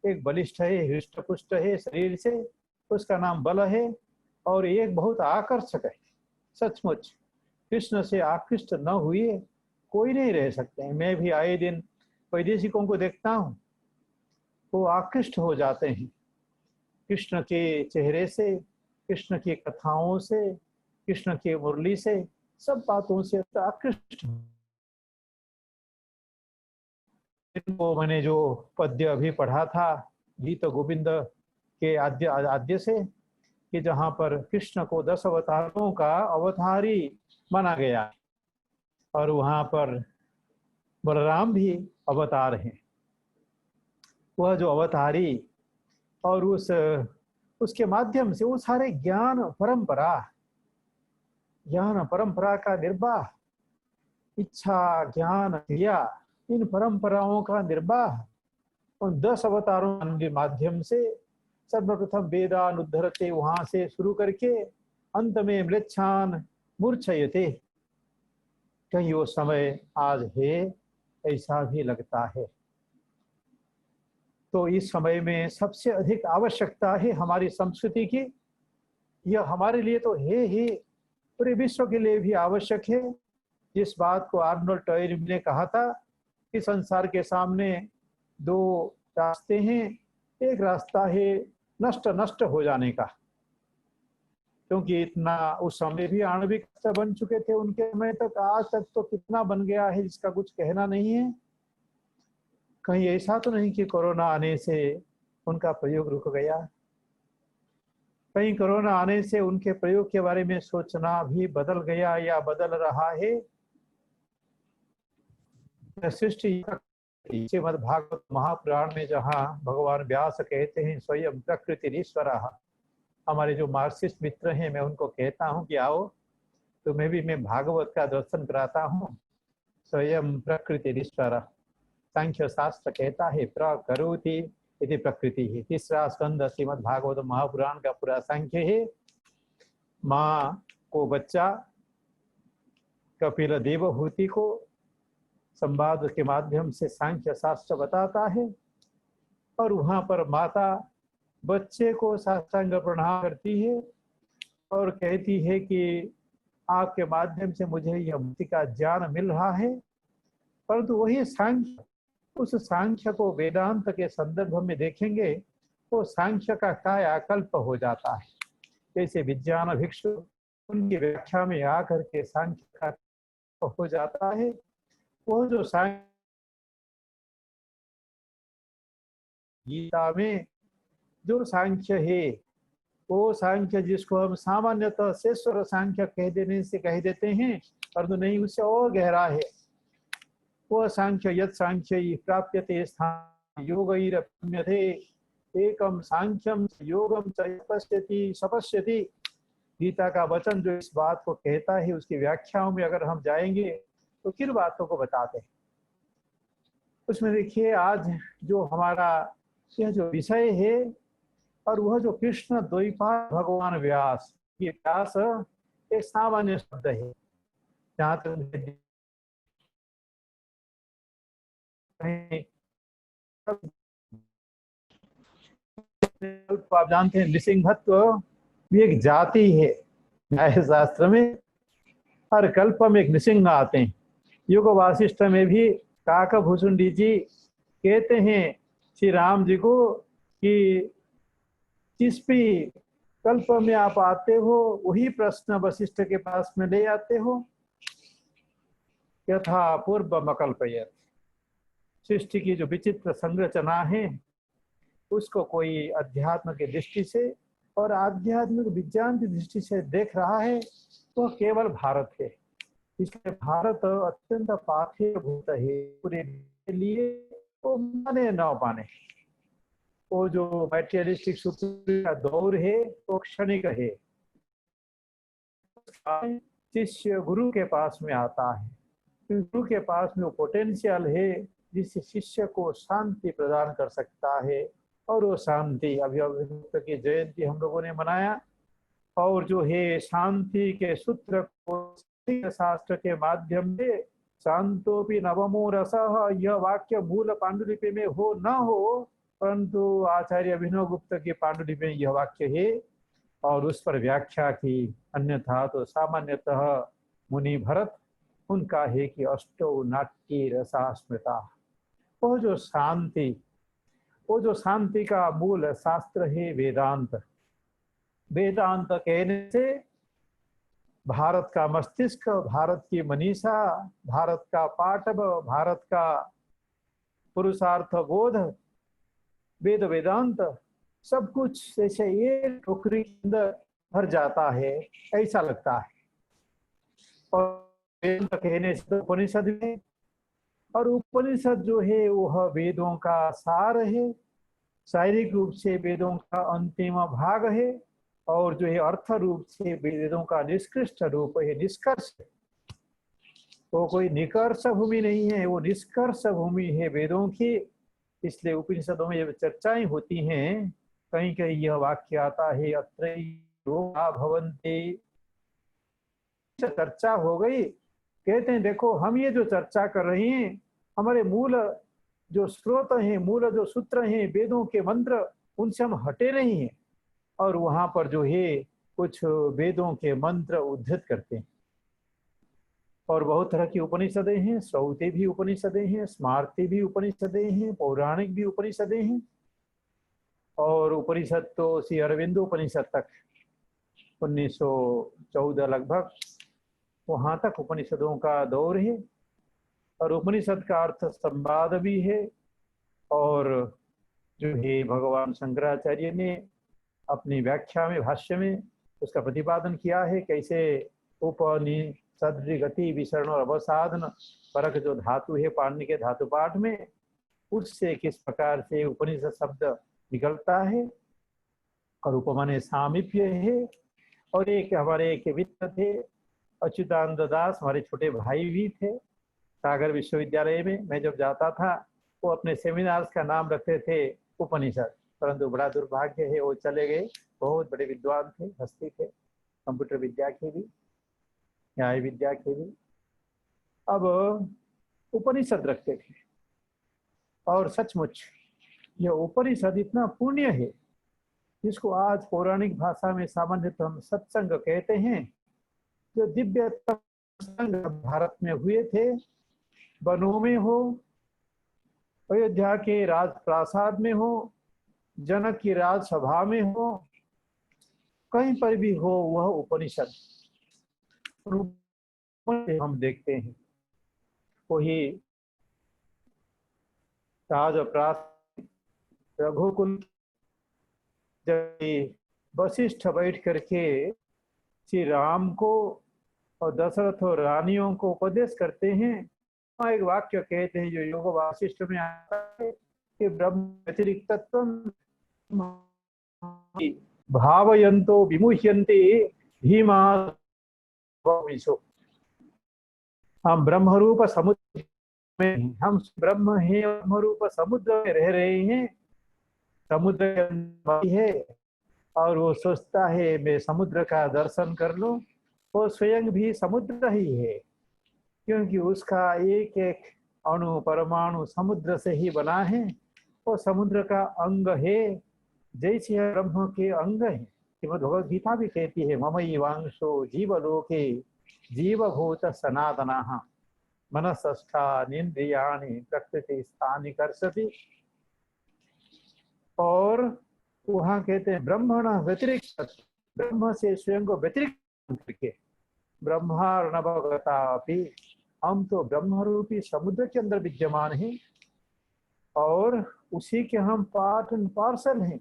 एक बलिष्ठ है, हृष्ट पुष्ट है शरीर से, उसका नाम बल है, और एक बहुत आकर्षक है। सचमुच कृष्ण से आकृष्ट न हुए कोई नहीं रह सकते हैं। मैं भी आए दिन वैदेशिकों को देखता हूँ, वो आकृष्ट हो जाते हैं कृष्ण के चेहरे से, कृष्ण की कथाओं से, कृष्ण की मुरली से, सब बातों से आकृष्ट। इनको मैंने जो पद्य अभी पढ़ा था गीत गोविंद के आद्य से, कि जहाँ पर कृष्ण को 10 अवतारों का अवतारी माना गया और वहाँ पर बलराम भी अवतार हैं। वह जो अवतारी और उसके माध्यम से वो सारे ज्ञान परंपरा का निर्वाह, इच्छा ज्ञान क्रिया, इन परंपराओं का निर्वाह उन 10 अवतारों के माध्यम से सर्वप्रथम वेदानुद्धरते वहां से शुरू करके अंत में म्लेच्छान मूर्छयते, कहीं वो समय आज है ऐसा भी लगता है। तो इस समय में सबसे अधिक आवश्यकता है हमारी संस्कृति की। यह हमारे लिए तो है ही, पूरे विश्व के लिए भी आवश्यक है। जिस बात को आर्नोल्ड टॉयरिम ने कहा था कि संसार के सामने दो रास्ते हैं, एक रास्ता है नष्ट नष्ट हो जाने का, क्योंकि इतना उस समय भी आणविक अस्त्र बन चुके थे उनके समय तक, आज तक तो कितना बन गया है जिसका कुछ कहना नहीं है। कहीं ऐसा तो नहीं कि कोरोना आने से उनका प्रयोग रुक गया, कहीं कोरोना आने से उनके प्रयोग के बारे में सोचना भी बदल गया या बदल रहा है। सृष्टि श्रीमद् भागवत महापुराण में जहाँ भगवान व्यास कहते हैं स्वयं प्रकृति ईश्वरः, हमारे जो मार्क्सिस्ट मित्र हैं मैं उनको कहता हूँ कि आओ तुम्हें भी मैं भागवत का दर्शन कराता हूँ। स्वयं प्रकृति ईश्वरः, सांख्य शास्त्र कहता है प्रकरोति इति प्रकृति है। तीसरा स्कंद श्रीमद् भागवत महापुराण का पूरा सांख्य है। माँ को बच्चा कपिल देवहूति को संवाद के माध्यम से सांख्य शास्त्र बताता है, और वहाँ पर माता बच्चे को साष्टांग प्रणाम करती है और कहती है कि आपके माध्यम से मुझे यह मुक्ति का ज्ञान मिल रहा है। परंतु वही सांख्य, उस सांख्य को वेदांत के संदर्भ में देखेंगे तो सांख्य का कायाकल्प हो जाता है। जैसे विज्ञान भिक्षु उनकी व्याख्या में आकर के सांख्य का हो जाता है। वो जो सांख्य गीता में जो सांख्य है, वो सांख्य जिसको हम सामान्यतः शेश्वर सांख्य कह देते हैं, परंतु नहीं, उससे और गहरा है। वो सांख्य यत् सांख्य प्राप्यते स्थान योगैरप्यते एकम सांख्यम योगम च पश्यति सपश्यति। गीता का वचन जो इस बात को कहता है, उसकी व्याख्याओं में अगर हम जाएंगे तो किन बातों को बताते हैं। उसमें देखिए आज जो हमारा यह जो विषय है, और वह जो कृष्ण द्वैपायन भगवान व्यास, ये व्यास एक सामान्य शब्द है। जहाँ तक आप जानते हैं नृसिंहत्व भी एक जाति है। न्याय शास्त्र में हर कल्प में एक नृसिंह आते हैं। युग वासिष्ठ में भी काकभूषुंडी जी कहते हैं श्री राम जी को कि जिस भी कल्प में आप आते हो वही प्रश्न वशिष्ठ के पास में ले आते हो। यथा पूर्व मकल्पयत्, सृष्टि की जो विचित्र संरचना है उसको कोई अध्यात्म की दृष्टि से और आध्यात्मिक विज्ञान की दृष्टि से देख रहा है तो केवल भारत है। इसलिए भारत अत्यंत पाथेयभूत है पूरे लिए, वो माने न माने। वो जो मैटेरियलिस्टिक सुप्रीम का दौर है वो क्षणिक है। शिष्य गुरु के पास में आता है, गुरु के पास में वो पोटेंशियल है जिससे शिष्य को शांति प्रदान कर सकता है। और वो शांति, अभी अभिनव की जयंती हम लोगों ने मनाया, और जो है शांति के सूत्र को शास्त्र के माध्यम से शांतोपि नवमो रसः, यह वाक्य मूल पांडुलिपि में हो न हो, परंतु आचार्य अभिनव गुप्त के पांडुलिपि में यह वाक्य है और उस पर व्याख्या की। अन्यथा तो सामान्यतः मुनि भरत उनका है कि अष्टौ नाट्य रसा स्मृता। वो जो शांति का मूल शास्त्र है वेदांत। वेदांत कहने से भारत का मस्तिष्क, भारत की मनीषा, भारत का पाटव, भारत का पुरुषार्थ बोध, वेद वेदांत सब कुछ जैसे एक टोकरी के अंदर भर जाता है ऐसा लगता है। और वेदांत कहने से उपनिषद में, और उपनिषद जो है वह वेदों का सार है, शारीरिक रूप से वेदों का अंतिम भाग है, और जो है अर्थ रूप से वेदों का निष्कृष्ट रूप है, निष्कर्ष। वो कोई निकर्ष भूमि नहीं है, वो निष्कर्ष भूमि है वेदों की। इसलिए उपनिषदों में जब चर्चाएं होती हैं, कहीं कहीं यह वाक्य आता है अत्रैव रोगा भवन्ति। चर्चा हो गई, कहते हैं देखो हम ये जो चर्चा कर रहे हैं हमारे मूल जो स्रोत हैं, मूल जो सूत्र हैं, वेदों के मंत्र, उनसे हम हटे नहीं हैं। और वहां पर जो है कुछ वेदों के मंत्र उद्धृत करते हैं। और बहुत तरह की उपनिषदें हैं, श्रौते भी उपनिषदें हैं, स्मार्ते भी उपनिषदें हैं, पौराणिक भी उपनिषदें हैं। और उपनिषद तो श्री अरविंदो उपनिषद तक 1914 लगभग वहां तक उपनिषदों का दौर है। और उपनिषद का अर्थ संवाद भी है। और जो है भगवान शंकराचार्य ने अपनी व्याख्या में, भाष्य में उसका प्रतिपादन किया है, कैसे उपनिषद गति विसरण और अवसाधन परक जो धातु है पाणिनि के धातु पाठ में, उससे किस प्रकार से उपनिषद शब्द निकलता है। और उपमाने सामीप्य है। और एक हमारे एक मित्र थे अच्युतानंद दास, हमारे छोटे भाई भी थे सागर विश्वविद्यालय में। मैं जब जाता था वो अपने सेमिनार्स का नाम रखते थे उपनिषद, परंतु बड़ा दुर्भाग्य है वो चले गए। बहुत बड़े विद्वान थे, हस्ती थे, कंप्यूटर विद्या के भी, न्याय विद्या के भी। अब उपनिषद रखते थे। और सचमुच यह उपनिषद इतना पुण्य है जिसको आज पौराणिक भाषा में सामान्यतः हम सत्संग कहते हैं। जो दिव्य सत्संग भारत में हुए थे, वनों में हो, अयोध्या के राजप्रासाद में हो, जनक की राजसभा में हो, कहीं पर भी हो, वह उपनिषद हम देखते हैं। वही राजप्रासाद रघुकुल जब वशिष्ठ बैठ करके श्री राम को और दशरथ और रानियों को उपदेश करते हैं, एक वाक्य कहते हैं जो योग वासिष्ठ में आता है कि ब्रह्म व्यतिरिक्त भावयन्तो विमुह्यन्ते धीमा। हम ब्रह्म रूप समुद्र में, हम ब्रह्म है, ब्रह्म रूप समुद्र में रह रहे हैं। समुद्र है और वो सोचता है मैं समुद्र का दर्शन कर लूं। वो स्वयं भी समुद्र ही है, क्योंकि उसका एक एक अणु परमाणु समुद्र से ही बना है। वो समुद्र का अंग है, जैसे ब्रह्म के अंग है। श्रीमद् भगवद गीता भी कहती है ममैवांशो जीवलोके जीवभूत सनातनः मनसष्ठानीन्द्रियाणि प्रकृति स्थानि कर्षति। और वहाँ कहते हैं ब्रह्मण व्यतिरिक्त, ब्रह्म से स्वयं को व्यतिरिक्त करके ब्रह्मार्णवगता अपि, हम तो ब्रह्म रूपी समुद्र के अंदर विद्यमान हैं और उसी के हम पार्ट एंड पार्सल हैं,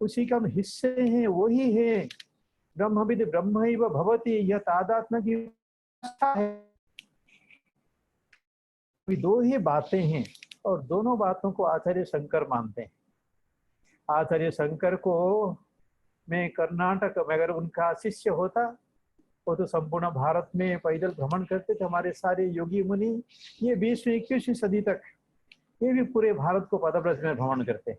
उसी का हम हिस्से हैं, वही है। ब्रह्मविद ब्रह्मैव भवति, यह तादात्म्य की है। दो ही बातें हैं और दोनों बातों को आचार्य शंकर मानते हैं। आचार्य शंकर को मैं कर्नाटक में अगर उनका शिष्य होता, वो तो संपूर्ण भारत में पैदल भ्रमण करते थे। हमारे सारे योगी मुनि ये 20वीं 21वीं सदी तक ये भी पूरे भारत को पदव्रज में भ्रमण करते।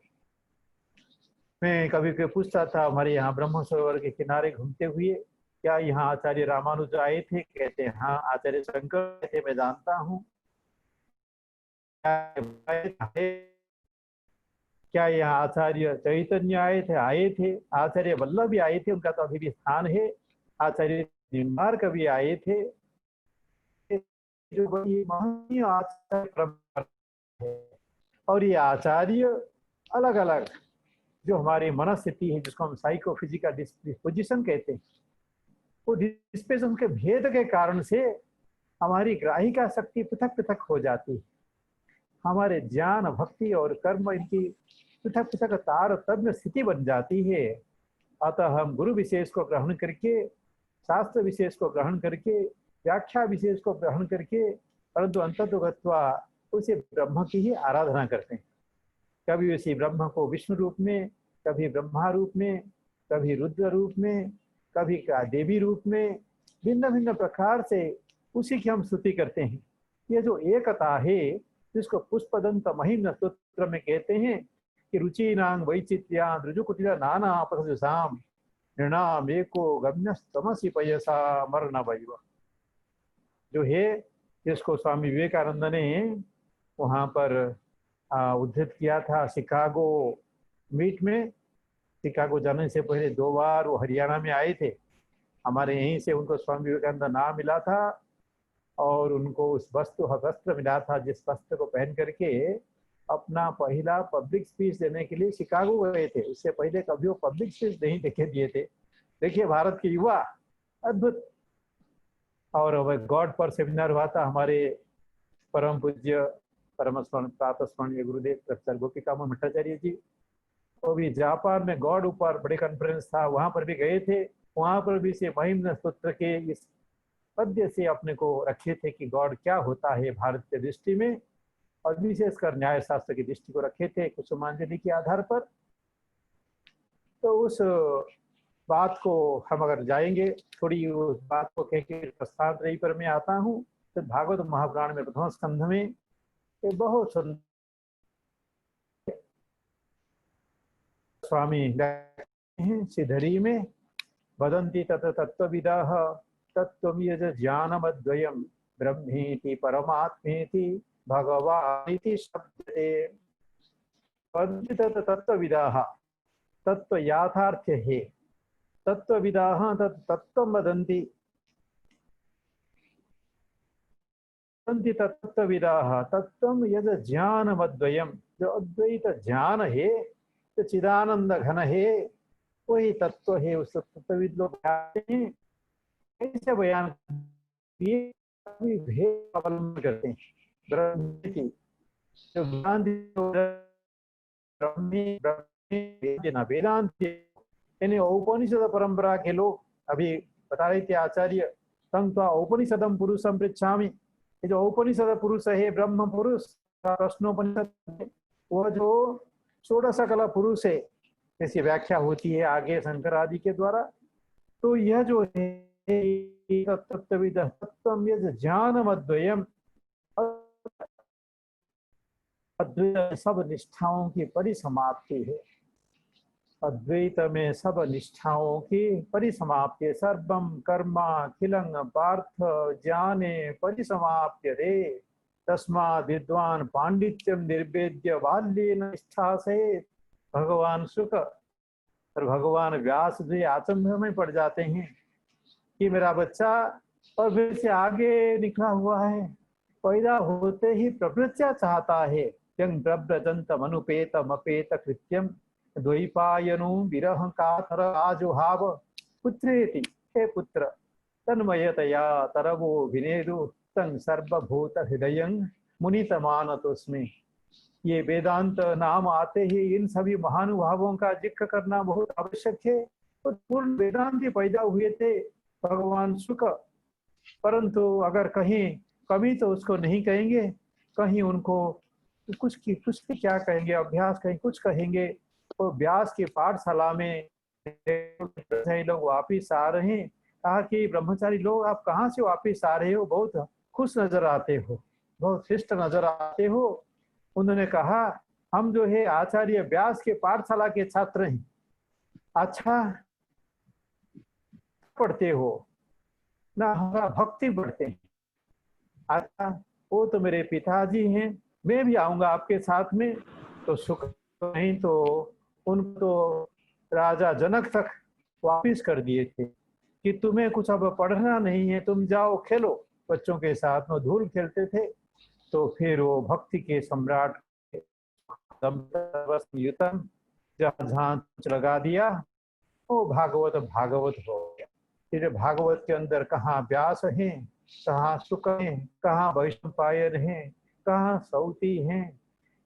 मैं कभी कभी पूछता था हमारे यहाँ ब्रह्म सरोवर के किनारे घूमते हुए, क्या यहाँ आचार्य रामानुज आए थे? कहते हाँ आचार्य शंकर थे, मैं जानता हूँ। क्या यहाँ आचार्य चैतन्य आए थे? आए थे। आचार्य वल्लभ भी आए थे, उनका तो अभी भी स्थान है। आचार्य निम्बार्क भी आए थे। जो महनीय आचार्य और ये आचार्य अलग अलग जो हमारी मनस्थिति है, जिसको हम साइकोफिजिकल डिस्पोजिशन कहते हैं, वो डिस्पोजिशन के भेद के कारण से हमारी ग्राहिका शक्ति पृथक पृथक हो जाती है। हमारे ज्ञान भक्ति और कर्म इनकी पृथक पृथक तारतम्य स्थिति बन जाती है। अतः हम गुरु विशेष को ग्रहण करके, शास्त्र विशेष को ग्रहण करके, व्याख्या विशेष को ग्रहण करके, परंतु अंततोगत्वा उसे ब्रह्म की ही आराधना करते हैं। कभी उसी ब्रह्म को विष्णु रूप में, कभी ब्रह्मा रूप में, कभी रुद्र रूप में, कभी देवी रूप में, भिन्न भिन्न प्रकार से उसी की हम स्तुति करते हैं। ये जो एकता है, जिसको पुष्पदंत महिम्न स्तोत्र में कहते हैं कि रुचि नांग वैचित्र्या ऋजुकुटिला नाना अपसुसाम, नृणाम एको गम्यस्तमसि पयसा मरण वैव। जो है जिसको स्वामी विवेकानंद ने वहाँ पर उद्धृत किया था शिकागो मीट में। शिकागो जाने से पहले 2 बार वो हरियाणा में आए थे, हमारे यहीं से उनको स्वामी विवेकानंद नाम मिला था और उनको उस वस्त्र मिला था जिस वस्त्र को पहन करके अपना पहला पब्लिक स्पीच देने के लिए शिकागो गए थे। उससे पहले कभी वो पब्लिक स्पीच नहीं देखे दिए थे। देखिए भारत के युवा अद्भुत। और वह गॉड पर सेमिनार हुआ था, हमारे परम पूज्य परम स्मरणीय गुरुदेव प्रोफेसर गोपिकामोहन भट्टाचार्य जी, वो भी जापान में गॉड ऊपर बड़े कॉन्फ्रेंस था, वहां पर भी गए थे। वहां पर भी से महिम सूत्र के इस पद्य से अपने को रखे थे कि गॉड क्या होता है भारत की दृष्टि में, और विशेषकर न्याय शास्त्र की दृष्टि को रखे थे कुसुमांजलि के आधार पर। तो उस बात को हम अगर जाएंगे, थोड़ी उस बात को कह के प्रस्थान रही पर मैं आता हूँ। तो भागवत महापुराण में प्रथम स्कंध में ये बहुत सुंदर स्वामी श्रीधरी में वदन्ति तत् तत्त्वविदः तत्त्वमियज ज्ञानमद्वयं ब्रह्मेति परमात्मेति भगवानिति शब्दते। वदन्ति तत् तत्त्वविदः, तत्व याथार्थ्य है। तत्त्वविदः तत् तत्त्वं वदन्ति, वदन्ति तत्त्वविदः तत्त्वं यद ज्ञानमद्वयं, जो अद्वैत ज्ञान है, जो चिदानंद घन है, वही तत्व है। उस तत्वविद लोग कैसे बयान किए, अभी भेद अवलंबन करते हैं। ब्रह्म की जो वेदांत यानी औपनिषद परंपरा के लोग, अभी बता रहे थे आचार्य, तम तो औपनिषदम पुरुषम पृच्छामि, ये जो औपनिषद पुरुष है ब्रह्म पुरुष प्रश्नोपनिषद, वह जो षोडश कला पुरुष है ऐसी व्याख्या होती है आगे शंकर आदि के द्वारा। तो यह जो है तत्त्वविद तत्त्वम यद ज्ञानमद्वयम, अद्वैत सब निष्ठाओं की परिसमाप्ति है। अद्वैत में सब निष्ठाओं की परिसमाप्ति। सर्वम कर्माखिलं पार्थ ज्ञाने परिसमाप्यते, तस्माद् विद्वान पांडित्यम निर्वेद्य बाल्येन निष्ठा से। भगवान शुक और भगवान व्यास जी आचंभ में पड़ जाते हैं कि मेरा बच्चा और फिर से आगे निकला हुआ है, पैदा होते ही प्रवृत्या चाहता है। यं प्रव्रजंतम अनुपेतम अपेत कृत्यम द्वैपायनो विरह कातर आजुहाव पुत्रेति, हे पुत्र तन्मयतया तरवो विनेदु तं सर्वभूत हृदयं मुनितमानतोस्मि। ये वेदांत नाम आते ही इन सभी महानुभावों का जिक्र करना बहुत आवश्यक है। तो पूर्ण वेदांती पैदा हुए थे भगवान शुक, परंतु अगर कहीं कभी तो उसको नहीं कहेंगे, कहीं उनको कुछ क्या कहेंगे, अभ्यास कहीं कुछ कहेंगे। तो व्यास की पाठशाला में लोग वापिस आ रहे हैं, कहा कि ब्रह्मचारी लोग आप कहाँ से वापिस आ रहे हो, बहुत खुश नजर आते हो, बहुत शिष्ट नजर आते हो। उन्होंने कहा हम जो है आचार्य व्यास के पाठशाला के छात्र हैं। अच्छा पढ़ते हो ना, हमारा भक्ति बढ़ते हैं। अच्छा वो तो मेरे पिताजी हैं, मैं भी आऊंगा आपके साथ में। तो सुख नहीं तो उनको तो राजा जनक तक वापिस कर दिए थे कि तुम्हें कुछ अब पढ़ना नहीं है, तुम जाओ खेलो। बच्चों के साथ में धूल खेलते थे। तो फिर वो भक्ति के सम्राट युतम जहाँ लगा दिया, वो भागवत भागवत हो गया। फिर भागवत के अंदर कहाँ व्यास हैं, कहाँ शुक हैं, कहाँ वैशंपायन हैं, कहाँ सौती हैं।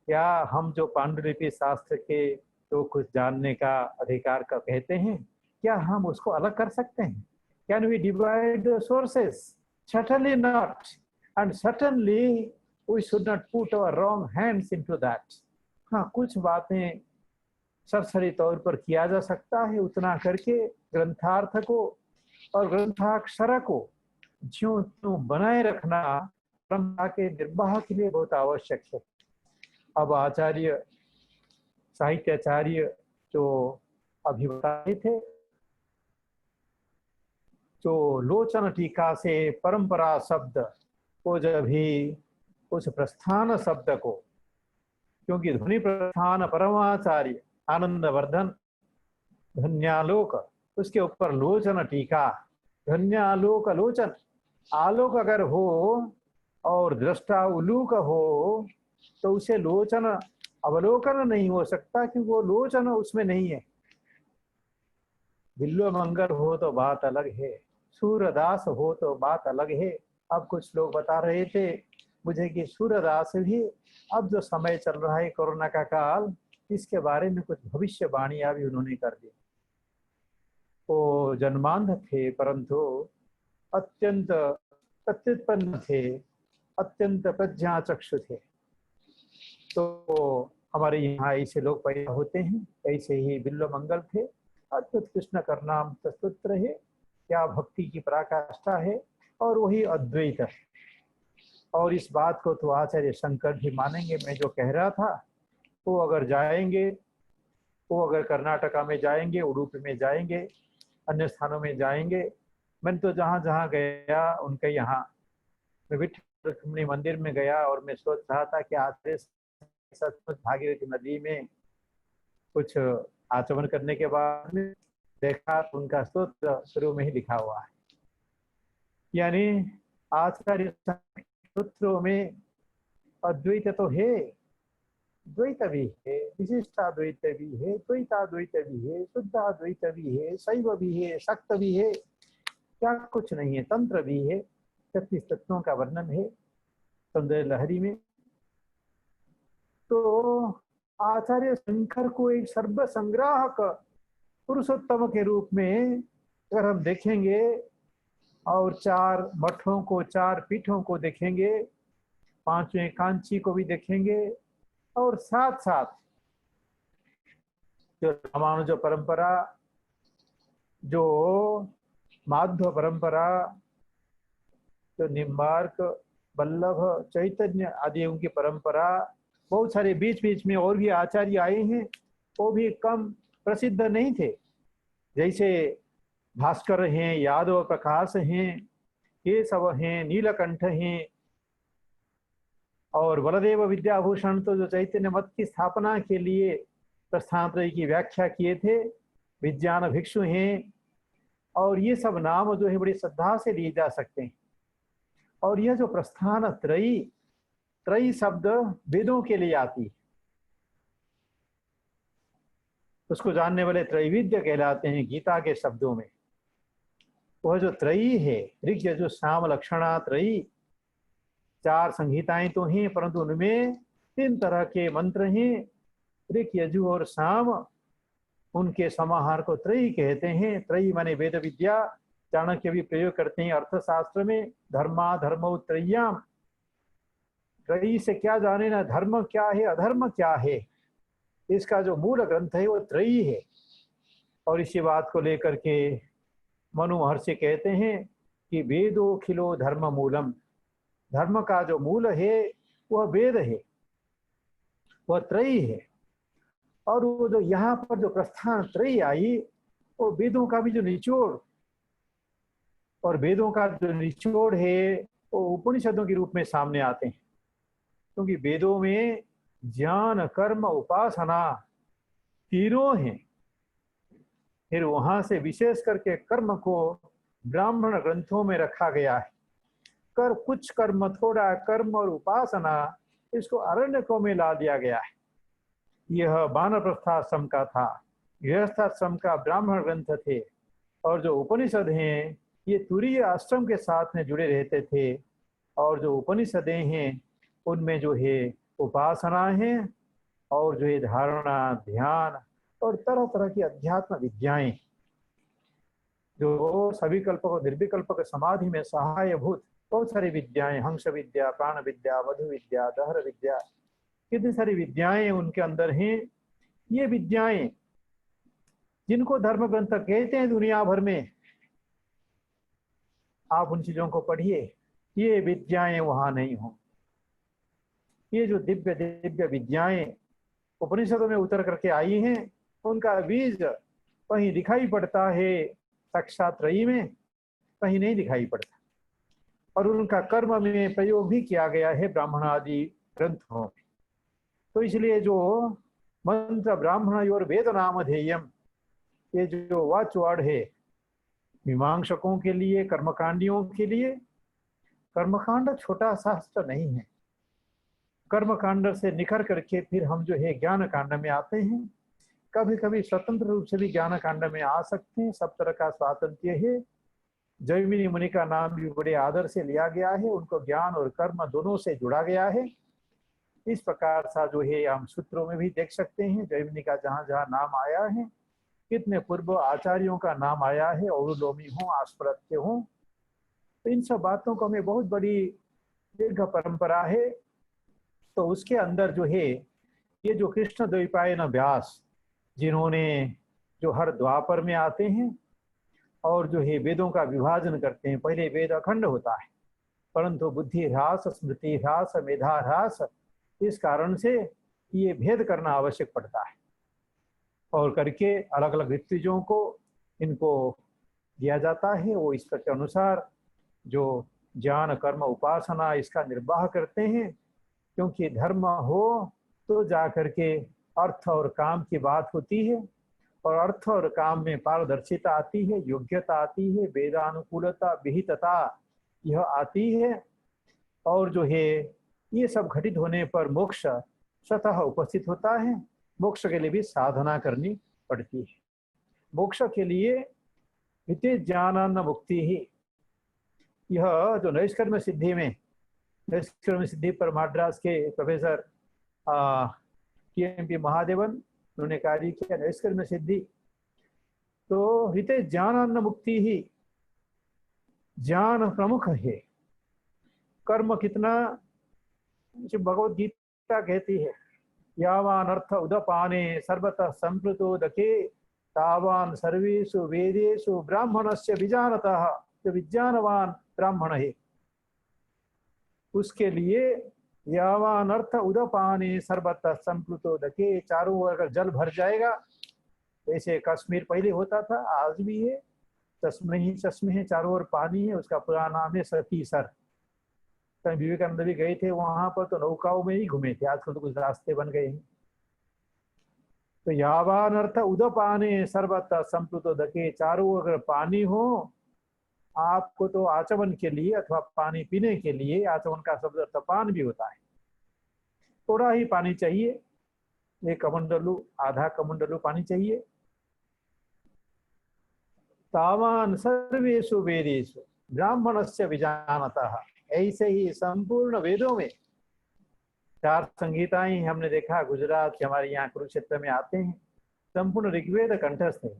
क्या हम जो पांडुलिपि शास्त्र के तो कुछ जानने का अधिकार का कहते हैं, क्या हम उसको अलग कर सकते हैं? Can we divide the sources? Certainly not, and certainly we should not put our wrong hands into that. हाँ, कुछ बातें सरसरी तौर पर किया जा सकता है, उतना करके ग्रंथार्थ को और ग्रंथाक्षर को ज्यों त्यों बनाए रखना परंपरा के निर्वाह के लिए बहुत आवश्यक है। अब आचार्य साहित्याचार्य जो अभी बताए थे जो लोचन टीका से परंपरा शब्द को जब भी उस प्रस्थान शब्द को, क्योंकि ध्वनि प्रस्थान परमाचार्य आनंदवर्धन धन्यालोक, उसके ऊपर लोचन टीका, धन्यालोक लोचन, आलोक अगर हो और दृष्टा उलूक हो तो उसे लोचन अवलोकन नहीं हो सकता, क्योंकि वो लोचन उसमें नहीं है। बिल्व मंगल हो तो बात अलग है, सूरदास हो तो बात अलग है। अब कुछ लोग बता रहे थे मुझे कि सूरदास भी अब जो समय चल रहा है कोरोना का काल, इसके बारे में कुछ भविष्यवाणियां भी उन्होंने कर दी। वो जन्मांध थे परंतु अत्यंत प्रत्युत्पन्न थे, अत्यंत प्रज्ञाचक्षु थे। तो हमारे यहाँ ऐसे लोग पैदा होते हैं। ऐसे ही बिल्व मंगल थे। अद्भुत कृष्ण करनाम स्तोत्र है, क्या भक्ति की पराकाष्ठा है, और वही अद्वैत है। और इस बात को तो आचार्य शंकर भी मानेंगे। मैं जो कह रहा था, वो अगर जाएंगे, वो अगर कर्नाटका में जाएंगे, उडुपी में जाएंगे, अन्य स्थानों में जाएंगे, मैंने तो जहाँ जहाँ गया उनके यहाँ, मैं विठल रुक्मिणी मंदिर में गया और मैं सोच रहा था कि आचार्य सचमुच भागीरथी नदी में कुछ आचमन करने के बाद में देखा तो उनका स्तोत्र शुरू में ही लिखा हुआ है। यानी आचार्य सूत्रों में अद्वैत तो है, द्वैत भी है, विशिष्टाद्वैत भी है, द्वैताद्वैत भी है, शुद्धाद्वैत भी है, शैव भी है, शक्त भी है, क्या कुछ नहीं है। तंत्र भी है, 36 तत्वों का वर्णन है सौंदर्य लहरी में। तो आचार्य शंकर को एक सर्व संग्राहक पुरुषोत्तम के रूप में अगर हम देखेंगे और 4 मठों को, 4 पीठों को देखेंगे, 5वें कांची को भी देखेंगे, और साथ साथ जो रामानुज परंपरा, जो माध्व परंपरा, जो निम्बार्क, वल्लभ, चैतन्य आदि उनकी परंपरा, बहुत सारे बीच बीच में और भी आचार्य आए हैं, वो भी कम प्रसिद्ध नहीं थे। जैसे भास्कर हैं, यादव प्रकाश हैं, केशव हैं, नीलकंठ हैं, और बलदेव विद्याभूषण तो जो चैतन्य मत की स्थापना के लिए प्रस्थानत्रयी की व्याख्या किए थे, विज्ञान भिक्षु हैं। और ये सब नाम जो है बड़ी श्रद्धा से लिए जा सकते हैं। और यह जो प्रस्थान त्रयी, त्रयी शब्द वेदों के लिए आती है, उसको जानने वाले त्रैविद्य कहलाते हैं गीता के शब्दों में। वह जो त्रयी है, ऋग यजुः साम लक्षणा त्रयी, 4 संहिताएं तो हैं, परंतु उनमें 3 तरह के मंत्र हैं। ऋग यजु और साम, उनके समाहार को त्रयी कहते हैं। त्रयी माने वेद विद्या, चाणक्य भी प्रयोग करते हैं अर्थशास्त्र में, धर्मा धर्मौ त्रय्याम। त्रयी से क्या जाने ना, धर्म क्या है, अधर्म क्या है, इसका जो मूल ग्रंथ है वो त्रयी है। और इसी बात को लेकर के मनु महर्षि कहते हैं कि वेदोखिलो धर्म मूलम, धर्म का जो मूल है वह वेद है, वह त्रयी है। और वो जो यहाँ पर जो प्रस्थान त्रयी आई, वो वेदों का भी जो निचोड़, और वेदों का जो निचोड़ है वो उपनिषदों के रूप में सामने आते हैं। क्योंकि वेदों में ज्ञान, कर्म, उपासना तीनों हैं। फिर वहां से विशेष करके कर्म को ब्राह्मण ग्रंथों में रखा गया है। कुछ कर्म, थोड़ा कर्म और उपासना, इसको अरण्यकों में ला दिया गया है। यह वानप्रस्थाश्रम का था, गृहस्थाश्रम का ब्राह्मण ग्रंथ थे। और जो उपनिषद हैं ये तुरीय आश्रम के साथ में जुड़े रहते थे। और जो उपनिषदें हैं उनमें जो है उपासना है, और जो है धारणा, ध्यान और तरह तरह की अध्यात्म विद्याएं, जो सविकल्प और निर्विकल्पक समाधि में सहायभूत बहुत सारी विद्याएं, हंस विद्या, प्राण विद्या, मधु विद्या, दहर विद्या, कितनी सारी विद्याएं उनके अंदर हैं। ये विद्याएं जिनको धर्म ग्रंथ कहते हैं दुनिया भर में, आप उन चीजों को पढ़िए, ये विद्याएं वहां नहीं हो। ये जो दिव्य दिव्य विद्याएं उपनिषदों में उतर करके आई हैं, उनका बीज वहीं दिखाई पड़ता है साक्षात त्रयी में। कहीं नहीं दिखाई पड़ता, और उनका कर्म में प्रयोग भी किया गया है ब्राह्मण आदि ग्रंथों में। तो इसलिए जो मंत्र ब्राह्मण और वेद नामधेयम, ये जो वाचवर्ड है मीमांसकों के लिए, कर्मकांडियों के लिए, कर्मकांड छोटा शास्त्र नहीं है। कर्मकांड से निखर करके फिर हम जो है ज्ञान कांड में आते हैं। कभी कभी स्वतंत्र रूप से भी ज्ञान कांड में आ सकते हैं, सब तरह का स्वातंत्र्य है। जैमिनी मुनि का नाम भी बड़े आदर से लिया गया है, उनको ज्ञान और कर्म दोनों से जुड़ा गया है। इस प्रकार सा जो है हम सूत्रों में भी देख सकते हैं, जैमिनी का जहाँ जहाँ नाम आया है, कितने पूर्व आचार्यों का नाम आया है, औरुलोमी हो, आस्परत्य हो। तो इन सब बातों को हमें बहुत बड़ी दीर्घ परंपरा है। तो उसके अंदर जो है ये जो कृष्ण द्वैपायन व्यास, जिन्होंने जो हर द्वापर में आते हैं और जो है वेदों का विभाजन करते हैं। पहले वेद अखंड होता है, परंतु बुद्धि ह्रास, स्मृति ह्रास, मेधा ह्रास, इस कारण से ये भेद करना आवश्यक पड़ता है, और करके अलग अलग ऋत्विजों को इनको दिया जाता है। वो इस के अनुसार जो ज्ञान कर्म उपासना इसका निर्वाह करते हैं, क्योंकि धर्म हो तो जा करके अर्थ और काम की बात होती है, और अर्थ और काम में पारदर्शिता आती है, योग्यता आती है, वेदानुकूलता, विहितता यह आती है। और जो है ये सब घटित होने पर मोक्ष स्वतः उपस्थित होता है। मोक्ष के लिए भी साधना करनी पड़ती है। मोक्ष के लिए इति ज्ञानान्न मुक्ति ही, यह जो नैष्कर्म सिद्धि में, नैष्कर्म सिद्धि पर मद्रास के प्रोफेसर TMP महादेवन उन्होंने कार्य किया, नैष्कर्म सिद्धि। तो हिते ज्ञानान्न मुक्ति ही, ज्ञान प्रमुख है। कर्म कितना, भगवद गीता कहती है, यावान अर्थ उदपाने सर्वतः संप्लुतोदके तावान सर्वेषु वेदेषु ब्राह्मणस्य विजानतः, जो विज्ञानवान ब्राह्मण है उसके लिए यावान अर्थ उदपाने सर्वतः संप्लुतोदके, चारों ओर अगर जल भर जाएगा, जैसे कश्मीर पहले होता था, आज भी है, चश्मे ही चश्मे हैं, चारों ओर पानी है, उसका पूरा नाम है सतीसर। कहीं विवेकानंद भी गए थे वहां पर, तो नौकाओं में ही घूमे थे, आजकल तो कुछ रास्ते बन गए हैं। तो यावान अर्थ उदपाने सर्वतः संप्लुतोदके, चारों अगर पानी हो, आपको तो आचमन के लिए अथवा पानी पीने के लिए, आचमन का शब्द तपान भी होता है, थोड़ा ही पानी चाहिए, एक कमंडलू आधा कमंडलू पानी चाहिए। तावान सर्वेषु वेदेषु ब्राह्मणस्य विजानतः, ऐसे ही संपूर्ण वेदों में 4 संहिताएं हमने देखा, गुजरात के हमारे यहाँ कुरुक्षेत्र में आते हैं, संपूर्ण ऋग्वेद कंठस्थ है।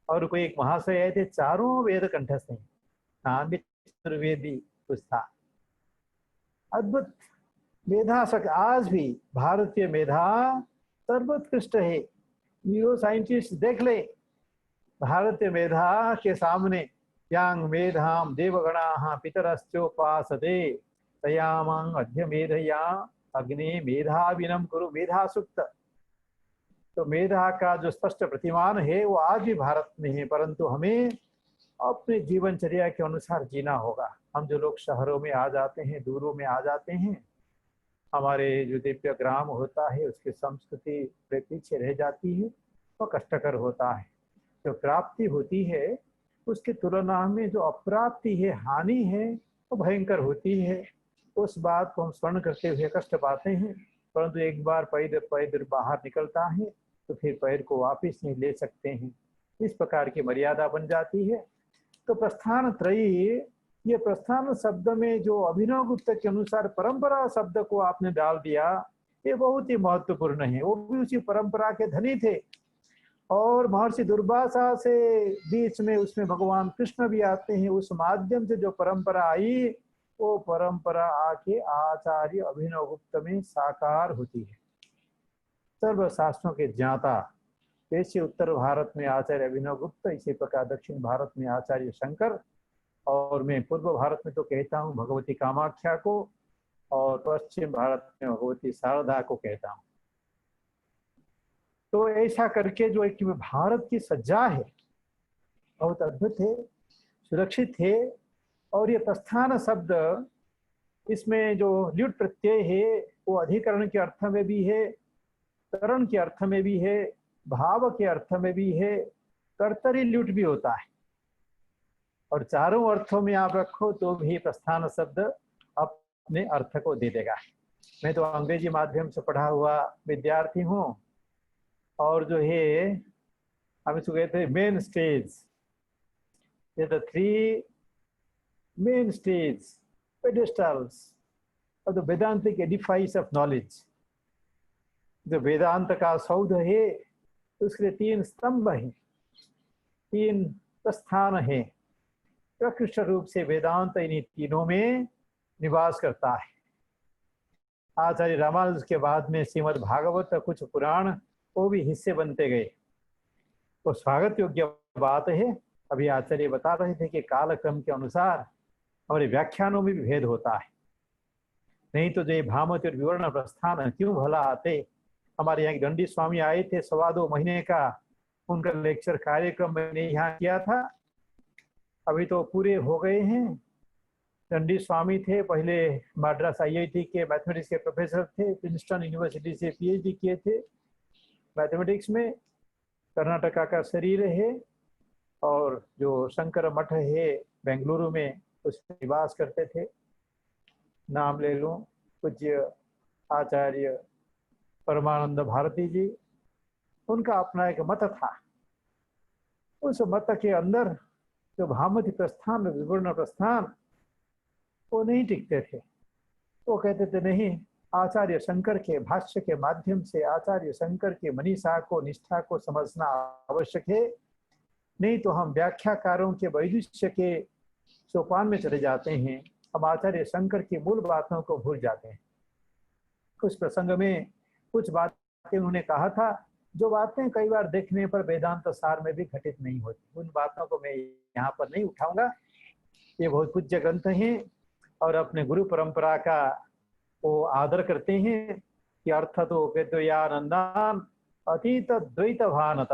और कोई एक महाशय आए थे, चारों वेद कंठस्थ हैं, नाम भी चतुर्वेदी कुछ था। अद्भुत मेधा शक, आज भी भारतीय मेधा सर्वोत्कृष्ट है। न्यूरो साइंटिस्ट देख ले, भारतीय मेधा के सामने यांग मेधाम देवगणाः पितरश्चोपासते तयामां अद्य मेधया अग्ने मेधाविनम कुरु, मेधा सुक्त। तो मेधा का जो स्पष्ट प्रतिमान है वो आज भी भारत में है, परंतु हमें अपने जीवनचर्या के अनुसार जीना होगा। हम जो लोग शहरों में आ जाते हैं, दूरों में आ जाते हैं, हमारे जो दिव्य ग्राम होता है उसकी संस्कृति पीछे रह जाती है, तो कष्टकर होता है। जो प्राप्ति होती है उसकी तुलना में जो अप्राप्ति है, हानि है, वो भयंकर होती है। उस बात को हम स्मरण करते हुए कष्ट पाते हैं, परंतु एक बार पैर बाहर निकलता है तो फिर पैर को वापस नहीं ले सकते हैं, इस प्रकार की मर्यादा बन जाती है। तो प्रस्थान त्रयी, ये प्रस्थान शब्द में जो अभिनव गुप्त के अनुसार परंपरा शब्द को आपने डाल दिया, ये बहुत ही महत्वपूर्ण है। वो भी उसी परंपरा के धनी थे, और महर्षि दुर्वासा से बीच में उसमें भगवान कृष्ण भी आते हैं। उस माध्यम से जो परंपरा आई, वो परंपरा आके आचार्य अभिनव गुप्त में साकार होती है। सर्व शास्त्रों के ज्ञाता, जैसे उत्तर भारत में आचार्य अभिनव गुप्त, इसी प्रकार दक्षिण भारत में आचार्य शंकर, और मैं पूर्व भारत में तो कहता हूँ भगवती कामाख्या को, और पश्चिम भारत में भगवती शारदा को कहता हूँ। तो ऐसा करके जो एक भारत की सज्जा है बहुत अद्भुत है। सुरक्षित है। और ये प्रस्थान शब्द, इसमें जो ल्युट प्रत्यय है वो अधिकरण के अर्थ में भी है, करण के अर्थ में भी है, भाव के अर्थ में भी है, कर्तरी ल्युट भी होता है। और चारों अर्थों में आप रखो तो भी प्रस्थान शब्द अपने अर्थ को दे देगा। मैं तो अंग्रेजी माध्यम से पढ़ा हुआ विद्यार्थी हूँ, और जो है हम इसको कहते हैं main stage, the 3 main stage pedestals of the Vedantic edifice of knowledge। जो वेदांत का सौध है उसके 3 स्तंभ हैं, 3 प्रस्थान है। प्रकृष्ट रूप से वेदांत इन्हीं तीनों में निवास करता है। आचार्य रामानुज के बाद में श्रीमद् भागवत, कुछ पुराण, वो भी हिस्से बनते गए। तो स्वागत योग्य बात है। अभी आचार्य बता रहे थे कि कालक्रम के अनुसार हमारे व्याख्यानों में भी भेद होता है। नहीं तो जो भामति और विवरण प्रस्थान क्यों भला आते। हमारे यहाँ दंडी स्वामी आए थे, 2.25 महीने का उनका लेक्चर कार्यक्रम मैंने यहाँ किया था। अभी तो पूरे हो गए हैं। दंडी स्वामी थे, पहले मद्रास IIT के मैथमेटिक्स के प्रोफेसर थे, प्रिंसटन यूनिवर्सिटी से PhD किए थे मैथमेटिक्स में। कर्नाटका का शरीर है, और जो शंकर मठ है बेंगलुरु में, उसमें निवास करते थे। नाम ले लूं, पूज्य आचार्य परमानंद भारती जी, उनका अपना एक मत था। उस मत के अंदर जो भामति प्रस्थान, विवर्ण प्रस्थान, वो नहीं टिकते थे। वो कहते थे नहीं, आचार्य शंकर के भाष्य के माध्यम से आचार्य शंकर के मनीषा को, निष्ठा को समझना आवश्यक है, नहीं तो हम व्याख्याकारों के वैदुष्य के सोपान में चले जाते हैं, हम आचार्य शंकर की मूल बातों को भूल जाते हैं। कुछ प्रसंग में कुछ बातें उन्होंने कहा था, जो बातें कई बार देखने पर वेदांत सार में भी घटित नहीं होती। उन बातों को मैं यहाँ पर नहीं उठाऊंगा। ये बहुत पूज्य ग्रंथ हैं, और अपने गुरु परंपरा का वो आदर करते हैं कि अर्थ तो वेद्वयानंदान अतीत द्वैत भानत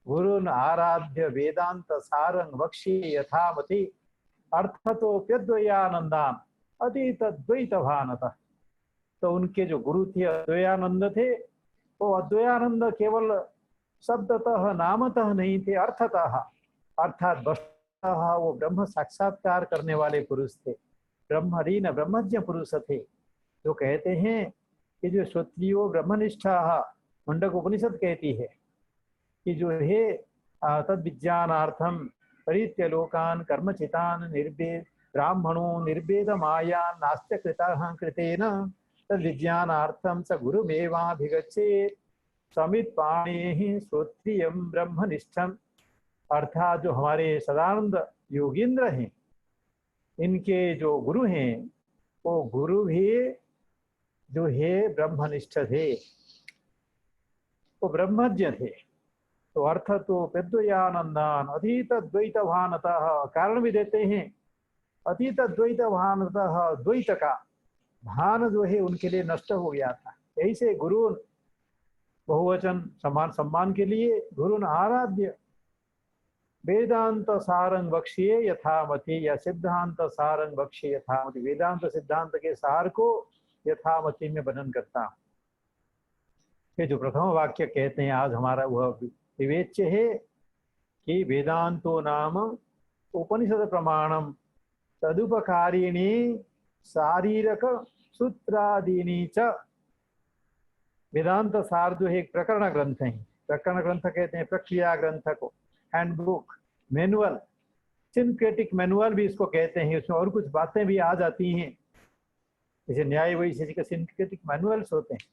गुरुन आराध्य वेदांत सारंग वक्ष्ये यथामति अर्थ तो वेद्वयानंदान अतीत द्वैत भानत। तो उनके जो गुरु थे अद्वैयानंद थे, वो अद्वैयानंद केवल शब्दतः नामतः नहीं थे, अर्थतः, अर्थात वस्तुतः वो ब्रह्म साक्षात्कार करने वाले पुरुष थे, ब्रह्मलीन ब्रह्मज्ञ पुरुष थे। जो कहते हैं कि जो श्रोत्रियो ब्रह्मनिष्ठा, मुंडक उपनिषद कहती है कि जो है तद विज्ञानार्थम परित्य लोकान कर्मचितान निर्वेद ब्राह्मणो निर्वेद माया नास्त्य कृता कृतेन तद विज्ञानार्थम स गुरुमेवाभिगच्छेत् समित पाणि श्रोत्रियम ब्रह्मनिष्ठम। अर्थात जो हमारे सदानंद योगींद्र हैं, इनके जो गुरु हैं, वो गुरु भी जो है ब्रह्मनिष्ठ थे, वो ब्रह्मज्ञ थे। तो अर्थ तो वेद्वयानंदान अतीत द्वैत भानतः, कारण भी देते हैं अतीत द्वैत भानतः, द्वैत का भान जो है उनके लिए नष्ट हो गया था। यही से गुरु बहुवचन समान सम्मान के लिए गुरुन आराध्य वेदांत सारंग बख्शिए यथामति, या सिद्धांत सारंग बख्शिए यथामति, वेदांत सिद्धांत के सार को यथामति में वर्णन करता हूँ। ये जो प्रथम वाक्य कहते हैं आज हमारा वह विवेच्य है कि वेदांतो नाम उपनिषद प्रमाणम तदुपकारिणी शारीरक सूत्रादीनी च। वेदांत सार जो है एक प्रकरण ग्रंथ है। प्रकरण ग्रंथ कहते हैं प्रक्रिया ग्रंथ को, हैंडबुक, मैनुअल, सिंथेटिक मैनुअल भी इसको कहते हैं। उसमें और कुछ बातें भी आ जाती हैं, जैसे न्याय वैशेषिक के सिंथेटिक मैनुअल्स होते हैं।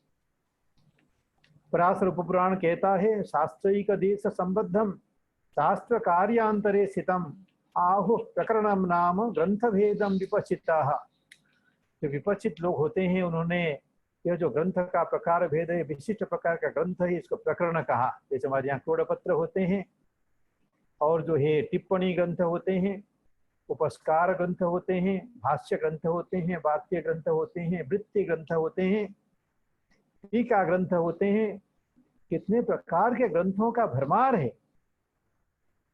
पराशर उपपुराण कहता है शास्त्रिक देश संबद्धम शास्त्र कार्यांतरे स्थितम आहु प्रकरणम नाम ग्रंथ भेदम विपचिता। जो विपचित लोग होते हैं उन्होंने यह जो ग्रंथ का प्रकार भेद है, विशिष्ट प्रकार का ग्रंथ है, इसको प्रकरण कहा। जैसे हमारे यहाँ क्रोड़पत्र होते हैं, और जो है टिप्पणी ग्रंथ होते हैं, उपस्कार ग्रंथ होते हैं, भाष्य ग्रंथ होते हैं, वाक्य ग्रंथ होते हैं, वृत्ति ग्रंथ होते हैं, टीका ग्रंथ होते हैं। कितने प्रकार के ग्रंथों का भरमार है।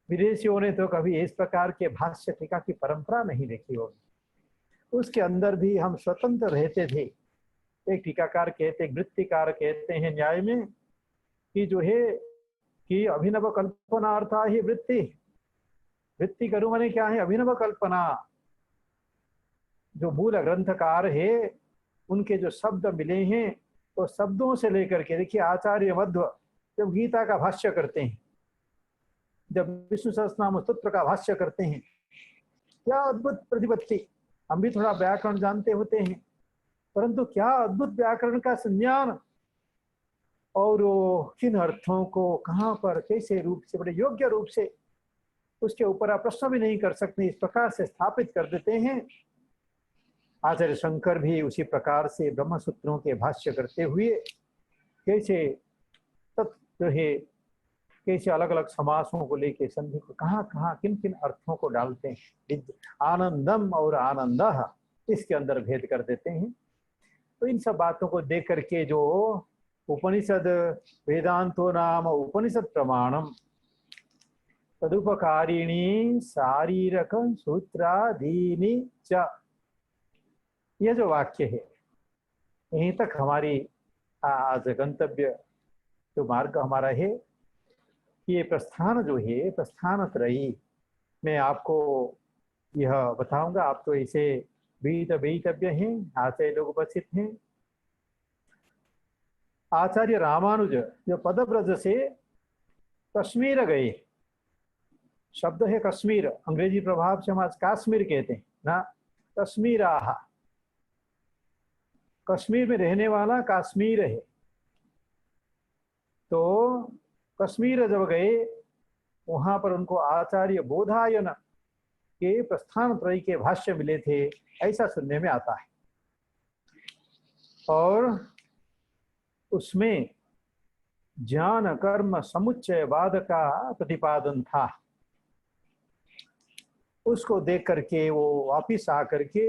विदेशियों ने तो कभी इस प्रकार के भाष्य टीका की परंपरा नहीं देखी होगी। उसके अंदर भी हम स्वतंत्र रहते थे। एक टीकाकार कहते, एक वृत्तिकार कहते हैं न्याय में कि जो है कि अभिनव कल्पना अर्था ही वृत्ति। वृत्ति करूं माने क्या है? अभिनव कल्पना। जो मूल ग्रंथकार है उनके जो शब्द मिले हैं तो शब्दों से लेकर के, देखिए आचार्य मध्व जब गीता का भाष्य करते हैं, जब विष्णु सहस्रनाम स्तोत्र का भाष्य करते हैं, क्या अद्भुत प्रतिपत्ति। हम भी थोड़ा व्याकरण जानते होते हैं, परंतु क्या अद्भुत व्याकरण का संज्ञान, और किन अर्थों को कहाँ पर कैसे रूप से, बड़े योग्य रूप से, उसके ऊपर आप प्रश्न भी नहीं कर सकते, इस प्रकार से स्थापित कर देते हैं। आचार्य शंकर भी उसी प्रकार से ब्रह्मसूत्रों के भाष्य करते हुए कैसे जो है, कैसे अलग अलग समासों को लेके संधि को कहाँ कहाँ किन किन अर्थों को डालते हैं, आनंदम और आनंदः इसके अंदर भेद कर देते हैं। तो इन सब बातों को देख करके जो उपनिषद वेदांतो नाम उपनिषद प्रमाणम तदुपकारिणी शारीरक सूत्रादीनि च, यह जो वाक्य है, यहीं तक हमारी आज गंतव्य जो मार्ग हमारा है। ये प्रस्थान जो है, प्रस्थान त्रयी, मैं आपको यह बताऊंगा। आप तो इसे वेदितव्य हैं, आचार्य लोग उपस्थित हैं। आचार्य रामानुज जो पदव्रज से कश्मीर गए, शब्द है कश्मीर, अंग्रेजी प्रभाव से हम आज काश्मीर कहते हैं ना, कश्मीराहा, कश्मीर में रहने वाला काश्मीर है। तो कश्मीर जब गए, वहां पर उनको आचार्य बोधायन के प्रस्थान त्रयी के भाष्य मिले थे, ऐसा सुनने में आता है। और उसमें ज्ञान कर्म समुच्चयवाद का प्रतिपादन था। उसको देख करके वो वापिस आकर के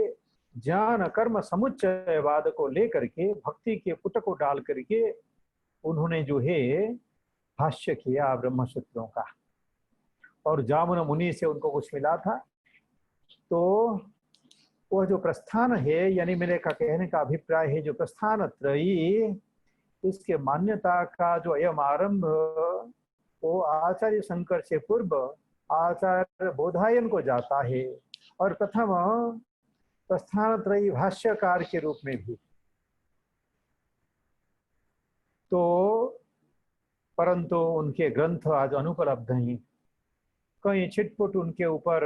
ज्ञान कर्म समुच्चयवाद को लेकर के भक्ति के पुट को डाल करके उन्होंने जो है भाष्य किया ब्रह्मसूत्रों का। और जामुन मुनि से उनको कुछ मिला था, तो वह जो प्रस्थान है, यानी मेरे का कहने का अभिप्राय है, जो प्रस्थान त्रयी, इसके मान्यता का जो अयम आरंभ वो आचार्य शंकर से पूर्व आचार्य बोधायन को जाता है, और प्रथम प्रस्थान त्रयी भाष्यकार के रूप में भी। तो परंतु उनके ग्रंथ आज अनुपलब्ध हैं। कहीं छिटपुट उनके ऊपर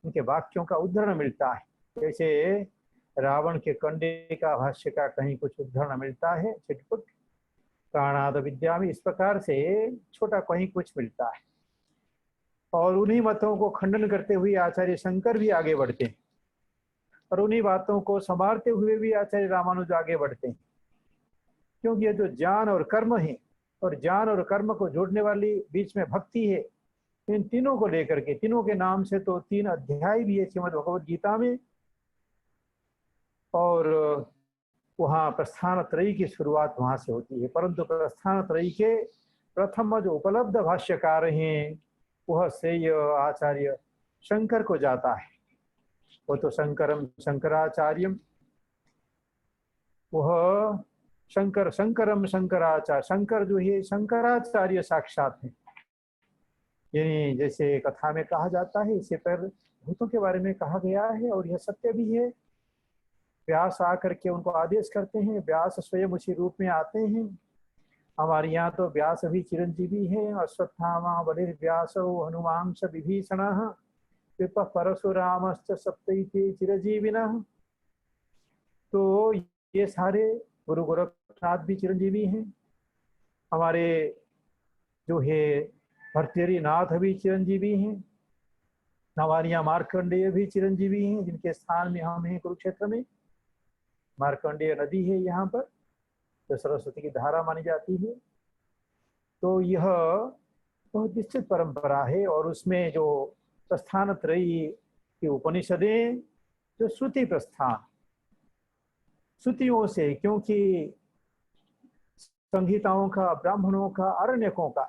उनके वाक्यों का उद्धरण मिलता है, जैसे रावण के कंडे का भाष्य का कहीं कुछ उद्धरण मिलता है छिटपुट, प्राणाद विद्या में इस प्रकार से छोटा कहीं कुछ मिलता है। और उन्हीं मतों को खंडन करते हुए आचार्य शंकर भी आगे बढ़ते हैं, और उन्हीं बातों को संभालते हुए भी आचार्य रामानुज आगे बढ़ते हैं। क्योंकि ये जो ज्ञान और कर्म है, और ज्ञान और कर्म को जोड़ने वाली बीच में भक्ति है, इन तीनों को लेकर के, तीनों के नाम से तो 3 अध्याय भी है श्रीमद् भगवद गीता में। और वहाँ प्रस्थान त्रयी की शुरुआत वहाँ से होती है। परंतु प्रस्थान त्रयी के प्रथम जो उपलब्ध भाष्यकार हैं, वह श्रेय आचार्य शंकर को जाता है। वो तो शंकरम शंकराचार्यम, वह शंकर शंकरम शंकराचार्य, शंकर जो है शंकराचार्य साक्षात है। यानी जैसे कथा में कहा जाता है, इससे पर भूतों के बारे में कहा गया है, और यह सत्य भी है। व्यास आकर के उनको आदेश करते हैं, व्यास स्वयं उसी रूप में आते हैं। हमारे यहाँ तो व्यास भी चिरंजीवी है, अश्वत्थामा बलिर्व्यास हनुमांस विभीषण विप परशुरामश्च सप्तैते चिरजीविनः। तो ये सारे गुरु गोरखनाथ भी चिरंजीवी हैं। हमारे जो है भर्तृहरि नाथ भी चिरंजीवी हैं। हमारे यहाँ मार्कंडेय भी चिरंजीवी हैं, जिनके स्थान में हम हैं कुरुक्षेत्र में। मार्कंडेय नदी है यहाँ पर, जो सरस्वती की धारा मानी जाती है। तो यह बहुत निश्चित परंपरा है। और उसमें जो प्रस्थान त्रयी की उपनिषदें, जो श्रुति प्रस्थान, श्रुतियों से, क्योंकि संहिताओं का, ब्राह्मणों का, अरण्यकों का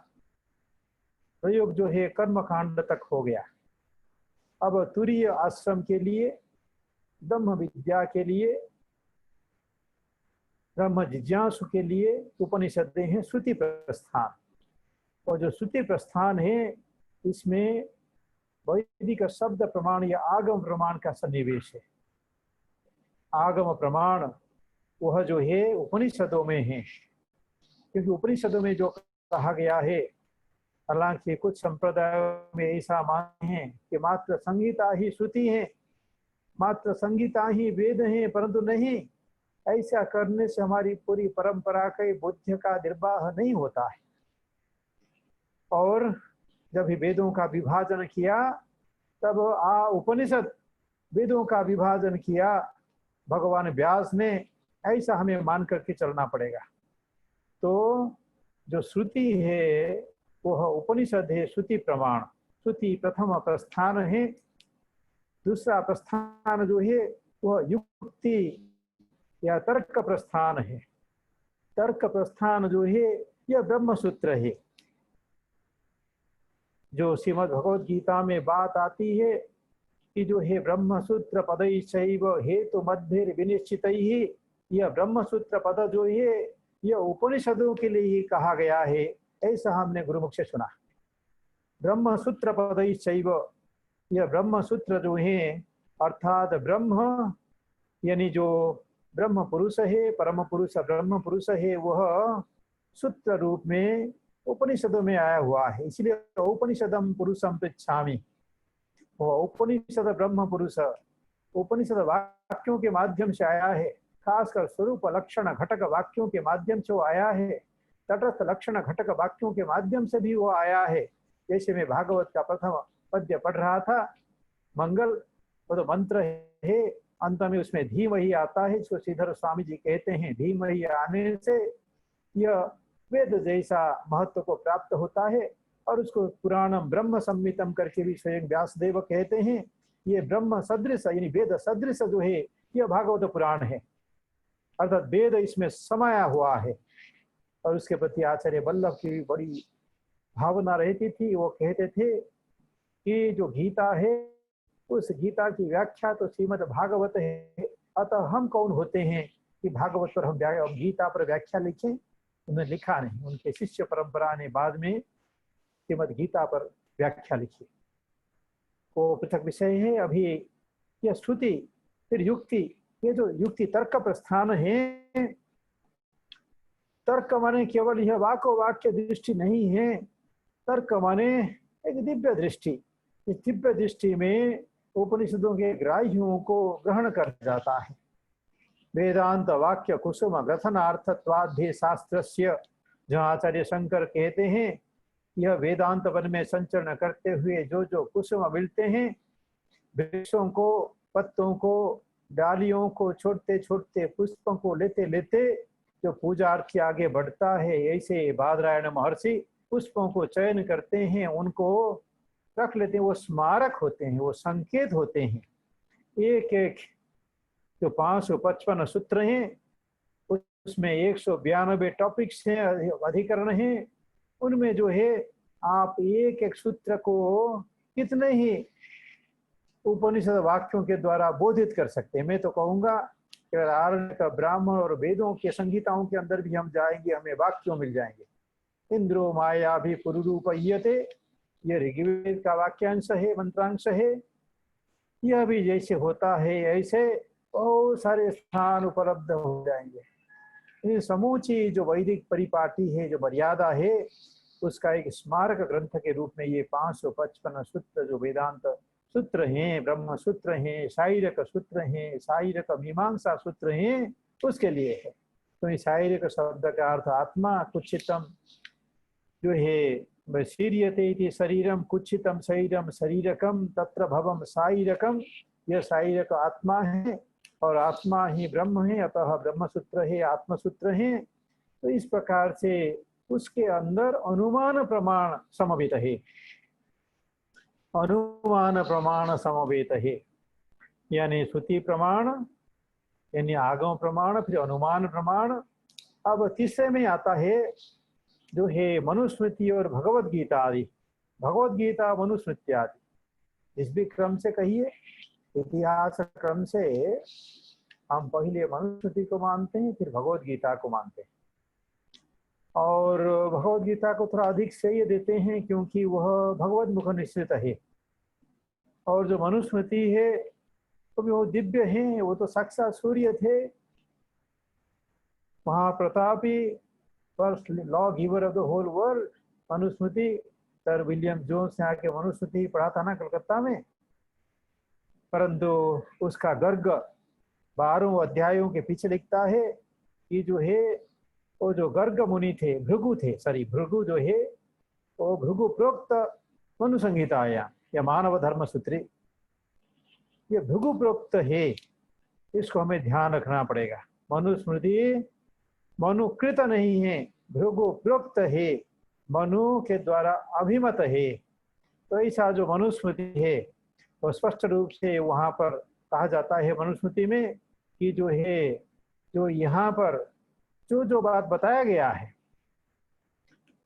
प्रयोग जो है कर्म कांड तक हो गया। अब तुरीय आश्रम के लिए, ब्रह्म विद्या के लिए, ब्रह्म जिज्ञासु के लिए उपनिषदें हैं श्रुति प्रस्थान। और जो श्रुति प्रस्थान है इसमें वैदिक शब्द प्रमाण या आगम प्रमाण का सन्निवेश है। आगम प्रमाण वह जो है उपनिषदों में है, क्योंकि उपनिषदों में जो कहा गया है, हालांकि कुछ संप्रदायों में ऐसा मानते हैं कि मात्र संगीता ही श्रुति है, मात्र संगीता ही वेद है, परंतु नहीं, ऐसा करने से हमारी पूरी परंपरा के बुद्ध का निर्वाह नहीं होता है। और जब वेदों का विभाजन किया तब उपनिषद वेदों का विभाजन किया भगवान व्यास ने, ऐसा हमें मान करके चलना पड़ेगा। तो जो श्रुति है वह उपनिषद है, श्रुति प्रमाण। श्रुति प्रथम प्रस्थान है। दूसरा प्रस्थान जो है वह युक्ति या तर्क प्रस्थान है। तर्क प्रस्थान जो है यह ब्रह्म सूत्र है। जो श्रीमद् भगवद गीता में बात आती है कि जो है ब्रह्म सूत्र पदैश्चैव हेतु मध्य विनिश्चित ही, यह ब्रह्म सूत्र पद जो है यह उपनिषदों के लिए ही कहा गया है, ऐसा हमने गुरुमुख से सुना। ब्रह्म सूत्र पदैश्चैव, यह ब्रह्म सूत्र जो है अर्थात ब्रह्म यानी जो ब्रह्म पुरुष है, परम पुरुष ब्रह्म पुरुष है, वह सूत्र रूप में उपनिषदों में आया हुआ है। इसलिए उपनिषदम पुरुषम पृच्छामि, वह उपनिषद ब्रह्म पुरुष उपनिषद वाक्यों के माध्यम से आया है। खासकर स्वरूप लक्षण घटक वाक्यों के माध्यम से वो आया है, तटस्थ लक्षण घटक वाक्यों के माध्यम से भी वो आया है। जैसे मैं भागवत का प्रथम पद्य पढ़ रहा था, मंगल, वो तो मंत्र है, अंत में उसमें धीमहि आता है, जिसको श्रीधर स्वामी जी कहते हैं। धीमहि आने से यह वेद जैसा महत्व को प्राप्त होता है, और उसको पुराणम ब्रह्म संहितम करके भी स्वयं व्यासदेव कहते हैं। ये ब्रह्म सदृश यानी वेद सदृश जो है यह भागवत पुराण है, अर्थात वेद इसमें समाया हुआ है। और उसके प्रति आचार्य वल्लभ की भी बड़ी भावना रहती थी। वो कहते थे कि जो गीता है उस गीता की व्याख्या तो श्रीमद् भागवत है, अतः हम कौन होते हैं कि भागवत पर हम गीता पर व्याख्या लिखें। उन्होंने लिखा नहीं, उनके शिष्य परंपरा ने बाद में श्रीमद् गीता पर व्याख्या लिखी, वो पृथक विषय है। अभी यह श्रुति फिर युक्ति, ये जो युक्ति तर्क प्रस्थान है, तर्क माने केवल यह वाक्य दृष्टि नहीं है, तर्क माने एक दिव्य दृष्टि। इस दिव्य दृष्टि में उपनिषदों के ग्राह्यों को ग्रहण कर जाता है। वेदांत वाक्य कुसुम ग्रथनार्थत्वाध्य शास्त्रस्य, जहाँ आचार्य शंकर कहते हैं यह वेदांत वन में संचरण करते हुए जो जो कुसुम मिलते हैं, वृक्षों को, पत्तों को, डालियों को, छोड़ते छोड़ते पुष्पों को लेते लेते जो पूजा अर्थ आगे बढ़ता है, ऐसे बादरायण महर्षि पुष्पों को चयन करते हैं, उनको रख लेते हैं। वो स्मारक होते हैं, वो संकेत होते हैं। एक एक जो 555 सूत्र हैं, उसमें 192 टॉपिक्स हैं, अधिकरण हैं। उनमें जो है आप एक एक सूत्र को कितने ही उपनिषद वाक्यों के द्वारा बोधित कर सकते हैं। मैं तो कहूँगा कि आरण्यक, ब्राह्मण और वेदों के संहिताओं के अंदर भी हम जाएंगे, हमें वाक्यों मिल जाएंगे। इंद्रो माया भी पुरुरूपयते, यह ऋग्वेद का वाक्यांश है, मंत्रांश है। यह भी जैसे होता है ऐसे बहुत सारे स्थान उपलब्ध हो जाएंगे। ये समूची जो वैदिक परिपाटी है, जो मर्यादा है, उसका एक स्मारक ग्रंथ के रूप में ये 555 सूत्र जो वेदांत सूत्र हैं, ब्रह्म सूत्र हैं, शारीरक सूत्र हैं, शारीरक मीमांसा सूत्र हैं, उसके लिए है। तो ये शारीरक शब्द का अर्थ आत्मा, कुच्छितम जो है शीर्यते इति शरीरम, कुच्छितम शरीरम, शरीरकम तत्र भवम शारीरकम, यह शारीरक आत्मा है और आत्मा ही ब्रह्म है, अतः ब्रह्म सूत्र है, आत्मसूत्र है। तो इस प्रकार से उसके अंदर अनुमान प्रमाण समवेत है, अनुमान प्रमाण समवेत है, यानी श्रुति प्रमाण यानी आगम प्रमाण, फिर अनुमान प्रमाण। अब तीसरे में आता है जो है मनुस्मृति और भगवद गीता आदि, भगवद गीता मनुस्मृति आदि, जिस भी क्रम से कहिए, इतिहास क्रम से हम पहले मनुस्मृति को मानते हैं, फिर भगवद गीता को मानते हैं। और भगवद गीता को थोड़ा अधिक श्रेय देते हैं क्योंकि वह भगवद मुख निश्चित है, और जो मनुस्मृति है तो भी वो दिव्य हैं, वो तो साक्षात सूर्य थे, महाप्रतापी, first law giver of the whole world. Manusmriti sir William Jones ने आके मनुस्मृति पढ़ा था ना कलकत्ता में, परंतु उसका गर्ग 12 अध्यायों के पीछे लिखता है कि जो है वो जो गर्ग मुनि थे, भृगु जो है वो भृगु प्रोक्त मनु संहिताया या मानव धर्म सूत्री, ये भृगु प्रोक्त है, इसको हमें ध्यान रखना पड़ेगा। मनुस्मृति मनुकृत नहीं है, भृगु प्रोक्त है, मनु के द्वारा अभिमत है। तो ऐसा जो मनुस्मृति है वो स्पष्ट रूप से वहाँ पर कहा जाता है मनुस्मृति में कि जो है, जो यहाँ पर जो बात बताया गया है,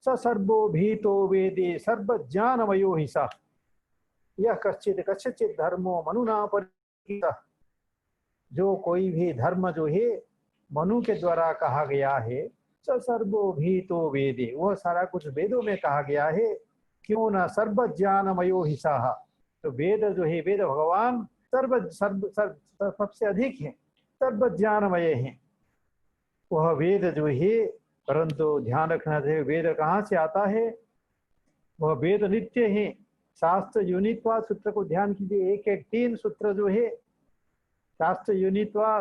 स सर्वो भीतो वेदे सर्व ज्ञानमयो हि सः, यह कश्चित् धर्मो मनुना परिहितः। जो कोई भी धर्म जो है मनु के द्वारा कहा गया है, स सर्वो भीतो वेदे, वह सारा कुछ वेदों में कहा गया है। क्यों ना सर्व ज्ञानमयो हि सः, तो वेद जो है, वेद भगवान सबसे अधिक है, सर्व ज्ञानमय है वह वेद जो है। परंतु ध्यान रखना चाहिए वेद कहाँ से आता है, वह वेद नित्य है। शास्त्र योनित्वा सूत्र को ध्यान कीजिए, एक एक 3 सूत्र जो है, शास्त्र योनित्वा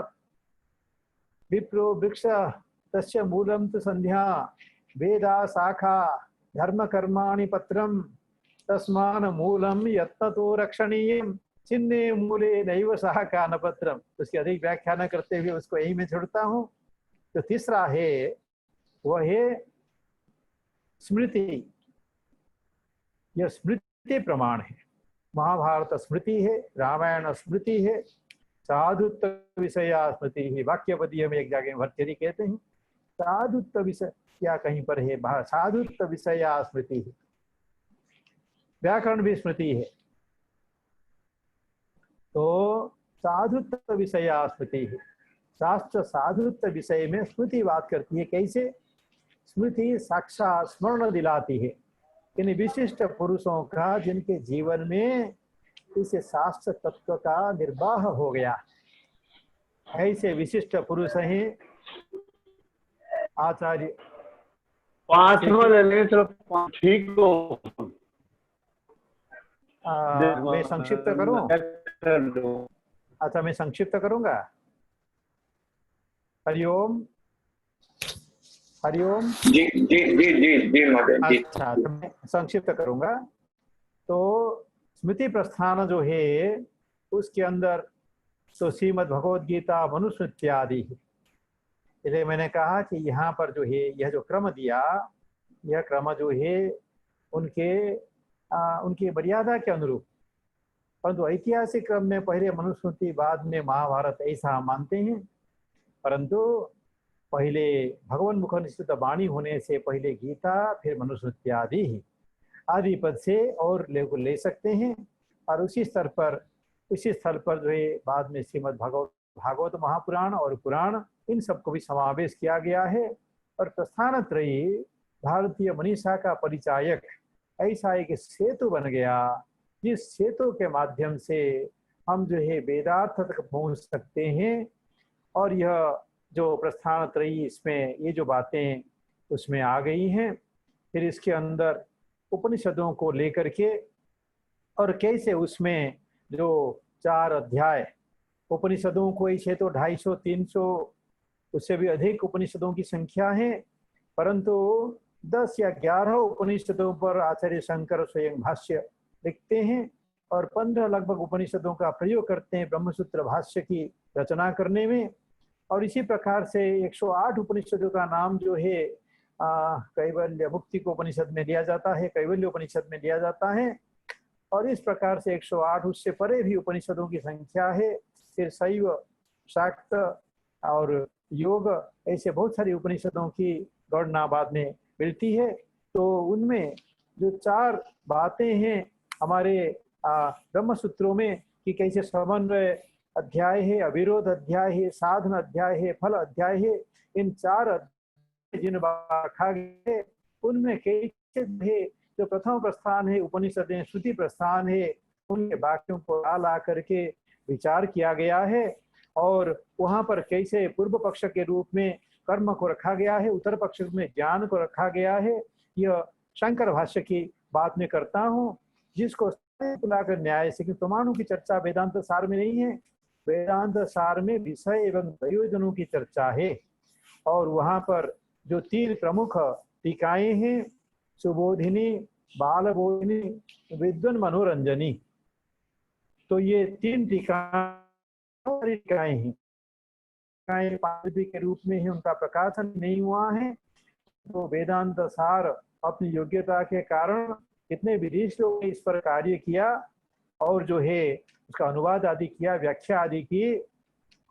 विप्रो वृक्ष तस्य मूलम तु संध्या वेदा शाखा धर्म कर्माणि पत्रम तस्मान मूलम यत्नतो रक्षणीयम चिन्ने मूले नैव शाखा न पत्रम। उसकी अधिक व्याख्या न करते हुए उसको यही मैं छोड़ता हूँ। तो तीसरा है वह है स्मृति, यह स्मृति प्रमाण है। महाभारत स्मृति है, रामायण स्मृति है, साधुत्व विषया स्मृति है। वाक्यपदीय में एक जगह भर्तृहरि कहते हैं साधुत्व विषय, क्या कहीं पर है साधुत्व विषया स्मृति है। व्याकरण भी स्मृति है, तो साधुत्व विषया स्मृति है। शास्त्र साधुत्व विषय में स्मृति बात करती है। कैसे? स्मृति साक्षात स्मरण दिलाती है इन विशिष्ट पुरुषों का जिनके जीवन में इस शास्त्र तत्व का निर्वाह हो गया। ऐसे विशिष्ट पुरुष हैं आचार्य। ठीक हो, मैं संक्षिप्त करूं? अच्छा, मैं संक्षिप्त करूंगा। हरिओम हरिओम। जी जी जी जी जी महोदय जी। अच्छा, तो मैं संक्षिप्त करूंगा। तो स्मृति प्रस्थान जो है उसके अंदर तो श्रीमद् भगवद गीता मनुस्मृति आदि है। इसलिए मैंने कहा कि यहाँ पर जो है यह जो क्रम दिया, यह क्रम जो है उनकी मर्यादा के अनुरूप, परंतु ऐतिहासिक क्रम में पहले मनुस्मृति बाद में महाभारत, ऐसा हम मानते हैं। परंतु पहले भगवान मुख निश्चित वाणी होने से पहले गीता, फिर मनुस्मृति आदि ही आदि पद से और ले सकते हैं। और उसी स्थल पर जो है बाद में श्रीमद् भागवत महापुराण और पुराण, इन सबको भी समावेश किया गया है। और प्रस्थानत्रयी भारतीय मनीषा का परिचायक ऐसा एक सेतु बन गया, जिस सेतु के माध्यम से हम जो है वेदार्थ तक पहुंच सकते हैं। और यह जो प्रस्थानत्रयी, इसमें ये जो बातें उसमें आ गई हैं, फिर इसके अंदर उपनिषदों को लेकर के और कैसे उसमें जो 4 अध्याय उपनिषदों को, ऐसे तो 250 300 उससे भी अधिक उपनिषदों की संख्या है, परंतु 10 या 11 उपनिषदों पर आचार्य शंकर स्वयं भाष्य लिखते हैं और 15 लगभग उपनिषदों का प्रयोग करते हैं ब्रह्मसूत्र भाष्य की रचना करने में। और इसी प्रकार से 108 उपनिषदों का नाम जो है कैवल्य मुक्ति को उपनिषद में लिया जाता है, कैवल्य उपनिषद में लिया जाता है। और इस प्रकार से 108, उससे परे भी उपनिषदों की संख्या है। फिर शैव, शाक्त और योग, ऐसे बहुत सारी उपनिषदों की गणना बाद में मिलती है। तो उनमें जो 4 बातें हैं हमारे ब्रह्म सूत्रों में कि कैसे समन्वय अध्याय है, अविरोध अध्याय है, साधन अध्याय है, फल अध्याय है, इन 4 अध्याय जिन रखा गया है उनमें कैसे है जो प्रथम प्रस्थान है उपनिषदें श्रुति प्रस्थान है उनके वाक्यों को ला करके विचार किया गया है और वहां पर कैसे पूर्व पक्ष के रूप में कर्म को रखा गया है, उत्तर पक्ष में ज्ञान को रखा गया है। यह शंकर भाष्य की बात में करता हूँ जिसको बुलाकर न्याय से कि प्रमाणों की चर्चा वेदांत सार में नहीं है, वेदांत सार में विषय एवं प्रयोजनों की चर्चा है। और वहां पर जो 3 प्रमुख टीकाएं हैं, सुबोधिनी, बालबोधिनी, विद्वन मनोरंजनी, तो ये 3 टीकाएं हैं। पांडवी के रूप में है, उनका प्रकाशन नहीं हुआ है। तो वेदांत सार अपनी योग्यता के कारण कितने विदेश लोगों ने इस पर कार्य किया और जो है उसका अनुवाद आदि किया, व्याख्या आदि की,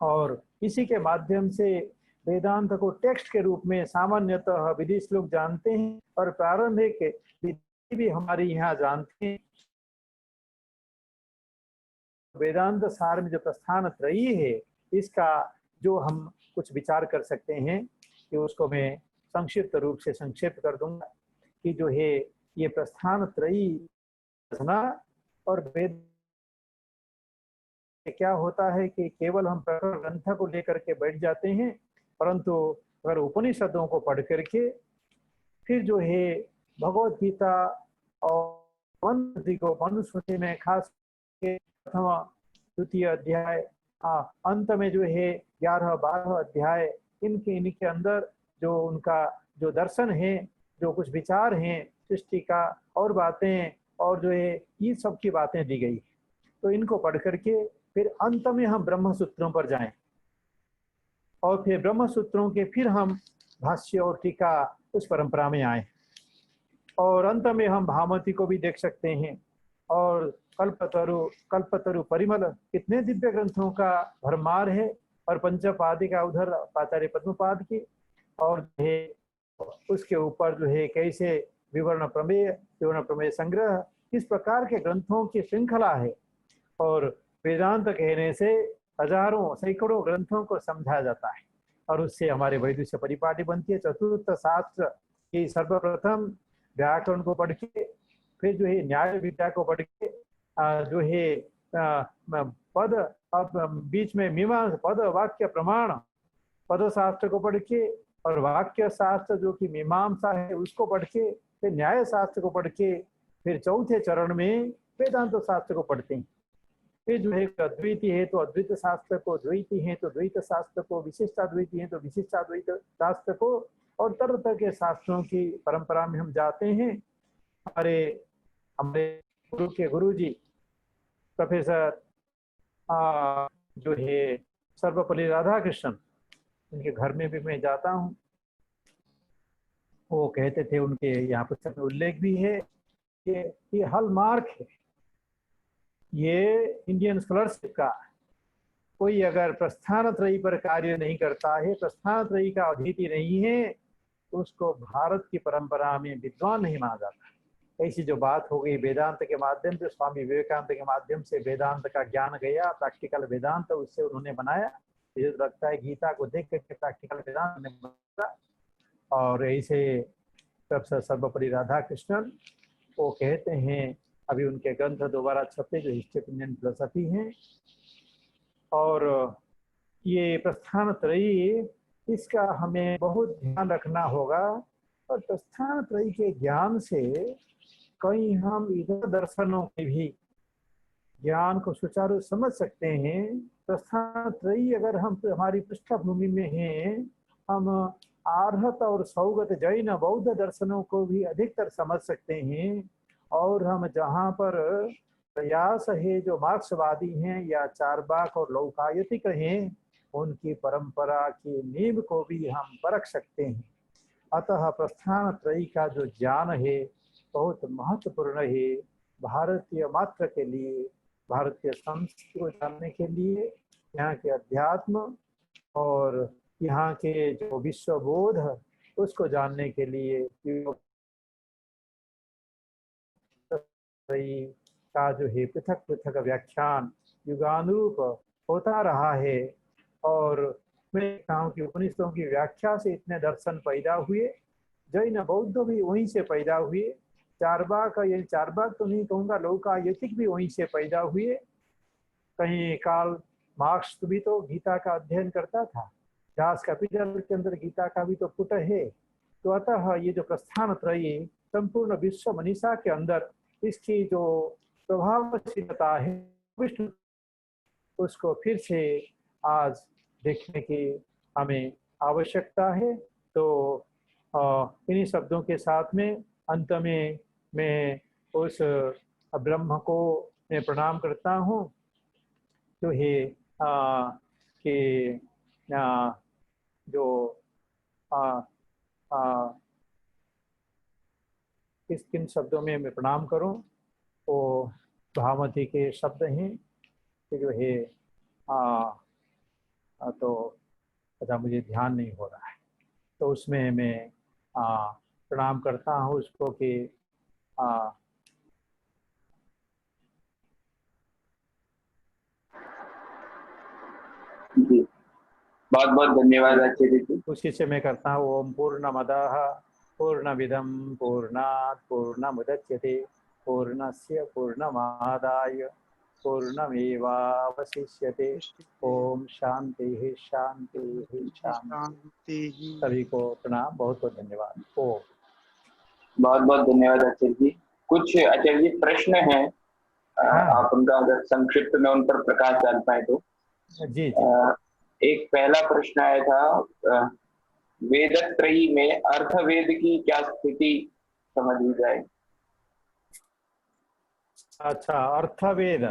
और इसी के माध्यम से वेदांत को टेक्स्ट के रूप में सामान्यतः विदेश लोग जानते हैं और प्रारंभिक विद्यार्थी भी हमारे यहाँ जानते हैं। वेदांत सार में जो प्रस्थान त्रयी है इसका जो हम कुछ विचार कर सकते हैं कि उसको मैं संक्षिप्त रूप से संक्षेप कर दूंगा कि जो है ये प्रस्थान त्रयी और वेद क्या होता है कि केवल हम प्रकरण ग्रंथ को लेकर के बैठ जाते हैं, परंतु अगर उपनिषदों को पढ़ करके फिर जो है भगवत गीता और मनुस्मृति में खास प्रथम द्वितीय अध्याय अंत में जो है 11-12 अध्याय इनके अंदर जो उनका जो दर्शन है, जो कुछ विचार हैं सृष्टि का और बातें और जो है ये सब की बातें दी गई। तो इनको पढ़ करके फिर अंत में हम ब्रह्म सूत्रों पर जाएं और फिर ब्रह्म सूत्रों के फिर हम भाष्य और टीका उस परंपरा में आए और अंत में हम भामती को भी देख सकते हैं और कल्पतरु परिमल कितने दिव्य ग्रंथों का भरमार है और पंचपादी का उधर आचार्य पद्मपाद की और है उसके ऊपर जो है कैसे विवरण प्रमेय संग्रह, इस प्रकार के ग्रंथों की श्रृंखला है। और वेदांत कहने से हजारों सैकड़ों ग्रंथों को समझा जाता है और उससे हमारे वैदुष्य परिपाटी बनती है। चतुर्थ शास्त्र की सर्वप्रथम व्याकरण को पढ़ के फिर जो है न्याय विद्या को पढ़ के जो है पद बीच में मीमांसा पद वाक्य प्रमाण पद शास्त्र को पढ़ के और वाक्य शास्त्र जो कि मीमांसा है उसको पढ़ के फिर न्याय शास्त्र को पढ़ के फिर चौथे चरण में वेदांत शास्त्र को पढ़ते हैं। फिर जो है अद्वैती है तो अद्वैत शास्त्र को, द्वैती है तो द्वैत शास्त्र को, विशिष्टाद्वैती है तो विशिष्टाद्वैत शास्त्र को और तरह तरह के शास्त्रों की परंपरा में हम जाते हैं। हमारे गुरु के गुरु जी प्रोफेसर जो है सर्वपल्ली राधाकृष्णन, उनके घर में भी मैं जाता हूँ। वो कहते थे, उनके यहाँ पुस्तक में उल्लेख भी है कि ये हॉलमार्क है, ये इंडियन स्कॉलरशिप का। कोई अगर प्रस्थान त्रयी पर कार्य नहीं करता है, प्रस्थान त्रयी का अधीति नहीं है, तो उसको भारत की परंपरा में विद्वान नहीं माना जाता। ऐसी जो बात हो गई वेदांत के माध्यम से, स्वामी विवेकानंद के माध्यम से वेदांत का ज्ञान गया, प्रैक्टिकल वेदांत उससे उन्होंने बनाया। मुझे लगता है गीता को देख करके प्रैक्टिकल वेदांत ने बनाया। और ऐसे प्रोफेसर सर्वपल्ली राधाकृष्णन वो कहते हैं, अभी उनके ग्रंथ दोबारा छपे जो हिस्ट्री ऑफ इंडियन फिलोसफी हैं, और ये प्रस्थान त्रयी इसका हमें बहुत ध्यान रखना होगा। और प्रस्थान त्रयी के ज्ञान से कहीं हम इधर दर्शनों के भी ज्ञान को सुचारू समझ सकते हैं। प्रस्थान त्रयी अगर हम हमारी पृष्ठभूमि में हैं, हम आर्हत और सौगत जैन बौद्ध दर्शनों को भी अधिकतर समझ सकते हैं। और हम जहाँ पर प्रयास है जो मार्क्सवादी हैं या चारवाक और लौकायतिक हैं, उनकी परंपरा की नींव को भी हम परख सकते हैं। अतः प्रस्थान त्रयी का जो ज्ञान है बहुत महत्वपूर्ण है भारतीय मात्र के लिए, भारतीय संस्कृति को जानने के लिए, यहाँ के अध्यात्म और यहाँ के जो विश्व बोध उसको जानने के लिए। त्रयी का जो है पृथक पृथक व्याख्यान युगानुरूप होता रहा है। और मैं देखता हूँ कि उपनिषदों की व्याख्या से इतने दर्शन पैदा हुए, जैन बौद्ध भी वहीं से पैदा हुए, चारवाक, ये चारवाक तो नहीं कहूँगा, लौकायतिक भी वहीं से पैदा हुए। कहीं कार्ल मार्क्स भी तो गीता का अध्ययन करता था, दास कैपिटल के अंदर गीता का भी तो पुट है। तो अतः ये जो प्रस्थान त्रयी संपूर्ण विश्व मनीषा के अंदर इसकी जो प्रभावशीलता है विष्णु, उसको फिर से आज देखने की हमें आवश्यकता है। तो इन्हीं शब्दों के साथ में अंत में मैं उस ब्रह्म को मैं प्रणाम करता हूँ जो है कि जो किन शब्दों में मैं प्रणाम करूं, वो भावमती के शब्द हैं कि जो है तो पता मुझे ध्यान नहीं हो रहा है, तो उसमें मैं प्रणाम करता हूँ उसको कि जी बहुत बहुत धन्यवाद आचार्य जी। उसी से मैं करता हूँ ओम पूर्णमदः पूर्णमिदं पूर्णात् पूर्णमुदच्यते पूर्णस्य पूर्णमादाय पूर्णमेवावशिष्यते। ओम शांति शांति शांति। सभी को प्रणाम, बहुत बहुत धन्यवाद। ओम बहुत बहुत धन्यवाद आचार्य जी। कुछ आचार्य जी प्रश्न हैं, आप उनका अगर संक्षिप्त में उन पर प्रकाश डाल पाए तो। जी एक पहला प्रश्न आया था, वेदत्रयी में अर्थवेद की क्या स्थिति समझ जाए। अच्छा, अर्थवेद,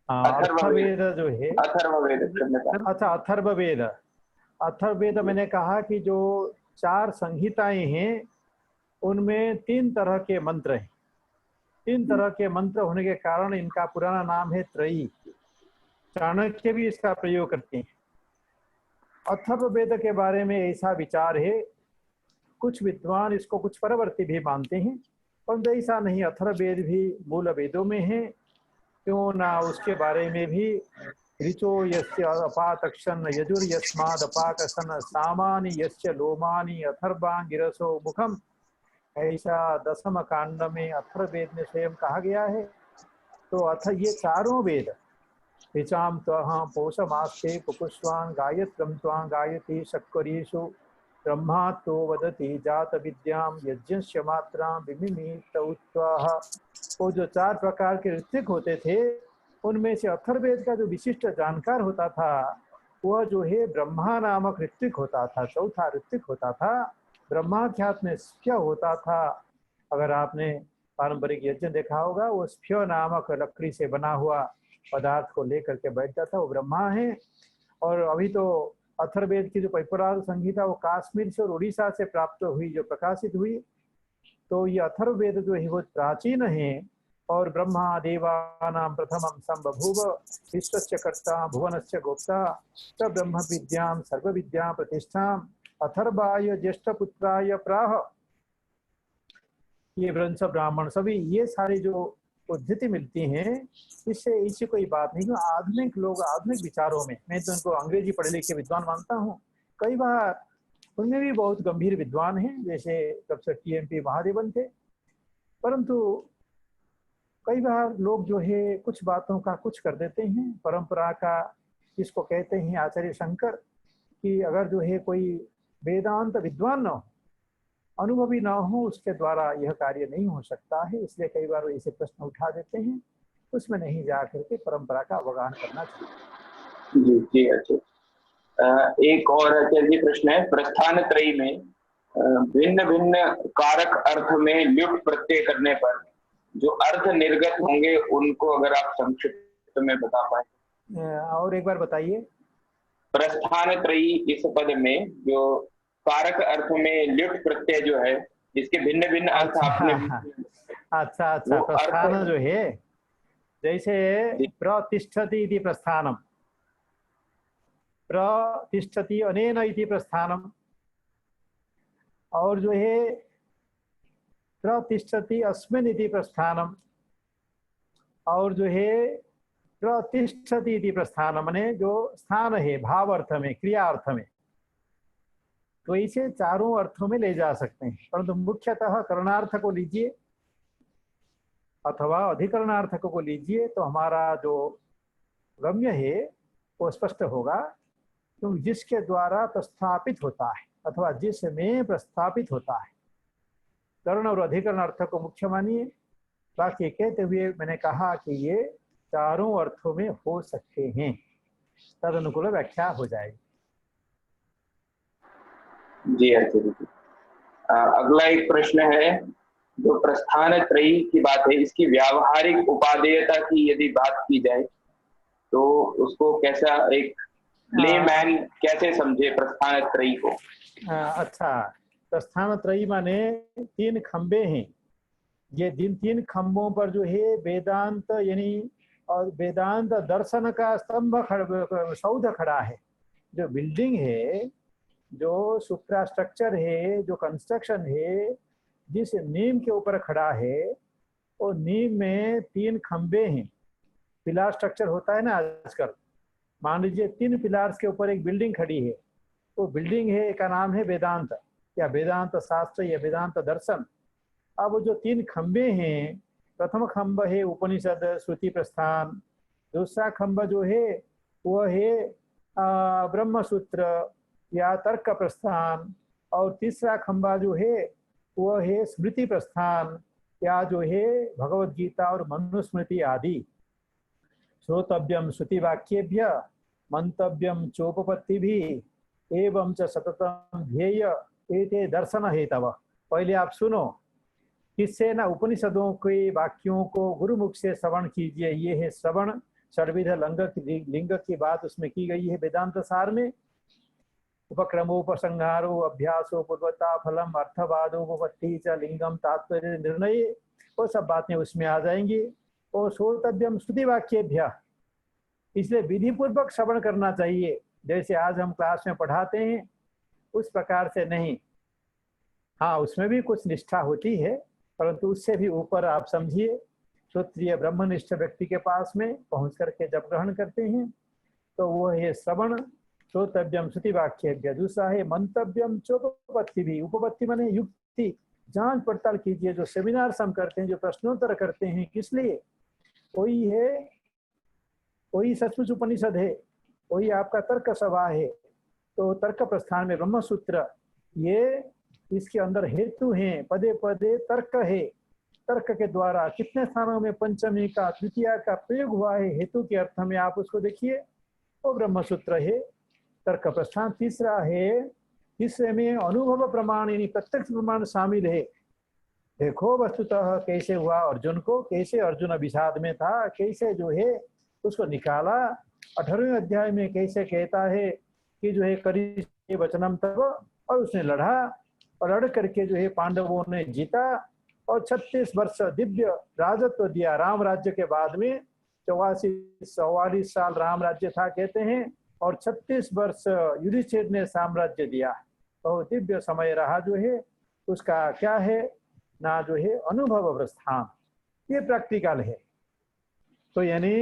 अर्थवेद जो है अथर्ववेद। अच्छा, अथर्ववेद। अथर्ववेद मैंने कहा कि जो 4 संहिताएं हैं उनमें 3 तरह के मंत्र हैं। 3 तरह के मंत्र होने के कारण इनका पुराना नाम है त्रयी। चाणक्य भी इसका प्रयोग करते हैं। अथर्ववेद के बारे में ऐसा विचार है, कुछ विद्वान इसको कुछ परवर्ती भी मानते हैं, परंतु ऐसा नहीं, अथर्ववेद भी मूल वेदों में है। क्यों ना उसके बारे में भी ऋचो यस्य अपातक्षन यजुर्यस्माद् अपाकसन सामानि यस्य लोमानि अथर्वांगिरसो मुखम, ऐसा 10वें कांड में अथर्ववेद में स्वयं कहा गया है। तो ये चारों वेद ऋचाम त्वहं पौषमास्ते कुपुष्वान् गायत्रं त्वां गायति शक्करीषु ब्रह्मा तो वदति जात विद्यां यज्ञस्य मात्रां विमिमीत उत्वाह। वो जो 4 प्रकार के ऋत्विक होते थे उनमें से अथर्ववेद का जो विशिष्ट जानकार होता था वह जो है ब्रह्मा नामक ऋत्विक होता था, चौथा ऋत्विक होता था। ब्रह्माख्यात में स्फ्य होता था। अगर आपने पारंपरिक यज्ञ देखा होगा, वो स्फ्य नामक लकड़ी से बना हुआ पदार्थ को लेकर के बैठ जाता, वो ब्रह्मा है। और अभी तो अथर्ववेद की जो पैपराल संहिता वो कश्मीर से और उड़ीसा से प्राप्त हुई, जो प्रकाशित हुई। तो ये अथर्ववेद जो है वो प्राचीन है। और ब्रह्मा देवानां प्रथमं संबभूव विश्वस्य कर्ता भुवनस्य गोप्ता स ब्रह्म विद्यां सर्व विद्या प्रतिष्ठाम् अथर्वाय ज्येष्ठ पुत्राय प्राह। ये वंश ब्राह्मण सभी ये सारे जो उद्धति मिलती हैं, इससे ऐसी कोई बात नहीं। आधुनिक लोग आधुनिक विचारों में, मैं तो उनको अंग्रेजी पढ़े लिखे विद्वान मानता हूँ, कई बार उनमें भी बहुत गंभीर विद्वान हैं, जैसे प्रोफेसर TMP महादेवन थे। परंतु कई बार लोग जो है कुछ बातों का कुछ कर देते हैं, परंपरा का, जिसको कहते हैं आचार्य शंकर, कि अगर जो है कोई वेदांत विद्वान न हो, अनुभवी न हो, उसके द्वारा यह कार्य नहीं हो सकता है। इसलिए कई बार ऐसे प्रश्न उठा देते हैं, उसमें नहीं जा करके परंपरा का अवगाहन करना चाहिए। जी जी अच्छा। एक और आचार्य प्रश्न है, प्रस्थान त्रयी में भिन्न भिन्न कारक अर्थ में ल्युट प्रत्यय करने पर जो अर्थ निर्गत होंगे उनको अगर आप संक्षिप्त में बता पाए। और एक बार बताइए। प्रस्थान त्रयी इस पद में जो कारक अर्थ में ल्युट प्रत्यय जो है, जिसके भिन्न भिन्न अर्थ आपने। अच्छा, प्रस्थान जो है, जैसे प्रतिष्ठति इति प्रस्थानम, प्रतिष्ठति अनेन इति प्रस्थानम, और जो है प्रतिष्ठति अस्मिन् इति प्रस्थानम, और जो है प्रतिष्ठति इति प्रस्थानम माने जो स्थान है भाव अर्थ में, क्रिया अर्थ में, तो इसे चारों अर्थों में ले जा सकते हैं। परंतु मुख्यतः करणार्थ को लीजिए अथवा अधिकरणार्थ को लीजिए तो हमारा जो गम्य है वो स्पष्ट होगा, क्योंकि जिसके द्वारा प्रस्थापित होता है अथवा जिसमें प्रस्थापित होता है। कर्ण और अधिकरण अर्थ को मुख्य मानिए। बाकी कहते हुए मैंने कहा कि ये चारों अर्थों में हो सकते हैं, तद अनुकूल व्याख्या हो जाएगी। जी आचार्य जी। अगला एक प्रश्न है, जो प्रस्थान त्रयी की बात है, इसकी व्यावहारिक उपादेयता की यदि बात की जाए तो उसको कैसा एक लेमैन कैसे समझे प्रस्थान त्रयी को? अच्छा, प्रस्थान त्रयी माने 3 खंबे हैं। ये जिन 3 खंबों पर जो है वेदांत यानी और वेदांत दर्शन का स्तंभ सौध खड़ा है। जो बिल्डिंग है, जो सुप्रास्ट्रक्चर है, जो कंस्ट्रक्शन है, जिस नीम के ऊपर खड़ा है, वो नीम में 3 खंबे हैं। पिलार स्ट्रक्चर होता है ना आजकल, मान लीजिए 3 पिलार्स के ऊपर एक बिल्डिंग खड़ी है, वो बिल्डिंग है का नाम है वेदांत या वेदांत शास्त्र या वेदांत दर्शन। अब जो 3 खंबे हैं, प्रथम खंब है उपनिषद श्रुति प्रस्थान, दूसरा खंब जो है वह है ब्रह्म सूत्र या तर्क प्रस्थान, और तीसरा खंबा जो है वह है स्मृति प्रस्थान या जो है भगवद गीता और मनुस्मृति आदि। श्रोतव्यम श्रुति वाक्येभ्य मंतव्यम चोपपत्ति भी एवं च सततम ध्येय एते दर्शन हेतव। पहले आप सुनो, किससे ना उपनिषदों के वाक्यों को गुरुमुख से श्रवण कीजिए। ये है श्रवण। षड्विध लिंग की बात उसमें की गई है वेदांत सार में। उपक्रमोपसंहारो अभ्यासो पूर्वता फलम अर्थवादोपत्ति च लिंगम तात्पर्य निर्णय, वो सब बातें उसमें आ जाएंगी। और श्रोतव्यम श्रुति वाक्येभ्य, इसलिए विधि पूर्वक श्रवण करना चाहिए। जैसे आज हम क्लास में पढ़ाते हैं उस प्रकार से नहीं। हाँ, उसमें भी कुछ निष्ठा होती है, परंतु उससे भी ऊपर आप समझिए। श्रोत्रिय ब्रह्मनिष्ठ व्यक्ति के पास में पहुंच करके जब ग्रहण करते हैं तो वो है श्रवण। श्रोतव्यम श्रुति वाक्येभ्य। दूसरा है मंतव्यम चोपपत्ति भी। उपपत्ति माने युक्ति, जांच पड़ताल कीजिए। जो सेमिनार हम करते हैं, जो प्रश्नोत्तर करते हैं, किस लिए? वही है, वही सचमुच उपनिषद है, वही आपका तर्क सभा है। तो तर्क प्रस्थान में ब्रह्म सूत्र, ये इसके अंदर हेतु हैं, पदे पदे तर्क है। तर्क के द्वारा कितने स्थानों में पंचमी का तृतीया का प्रयोग हुआ है हेतु के अर्थ में, आप उसको देखिए, वो ब्रह्म सूत्र है तर्क प्रस्थान। तीसरा है, तीसरे में अनुभव प्रमाण यानी प्रत्यक्ष प्रमाण शामिल है। देखो वस्तुतः कैसे हुआ अर्जुन को, कैसे अर्जुन विषाद में था, कैसे जो है उसको निकाला। 18वें अध्याय में कैसे कहता है कि जो है करी वचनम तब, और उसने लड़ा और लड़ करके जो है पांडवों ने जीता और 36 वर्ष दिव्य राजत्व दिया। राम राज्य के बाद में 44 साल राम राज्य था कहते हैं, और 36 वर्ष युधिष्ठिर ने साम्राज्य दिया। बहुत दिव्य समय रहा जो है। उसका क्या है ना, जो है अनुभव प्रस्थान, ये प्रैक्टिकल है। तो यानी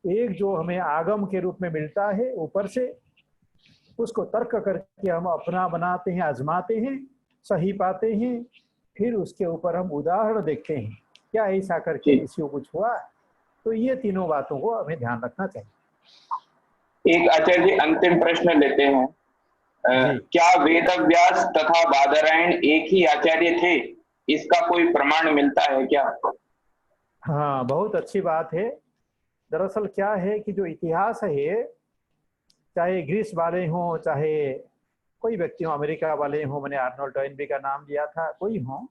एक जो हमें आगम के रूप में मिलता है ऊपर से, उसको तर्क करके हम अपना बनाते हैं, आजमाते हैं, सही पाते हैं, फिर उसके ऊपर हम उदाहरण देखते हैं क्या ऐसा करके किसी को कुछ हुआ। तो ये तीनों बातों को हमें ध्यान रखना चाहिए। एक आचार्य जी अंतिम प्रश्न लेते हैं। क्या वेदव्यास तथा बादरायण एक ही आचार्य थे? इसका कोई प्रमाण मिलता है क्या? हाँ, बहुत अच्छी बात है। दरअसल क्या है कि जो इतिहास है, चाहे ग्रीस वाले हों, चाहे कोई व्यक्ति हो, अमेरिका वाले हों, मैंने आर्नोल्ड टॉइनबी का नाम लिया था, कोई हों,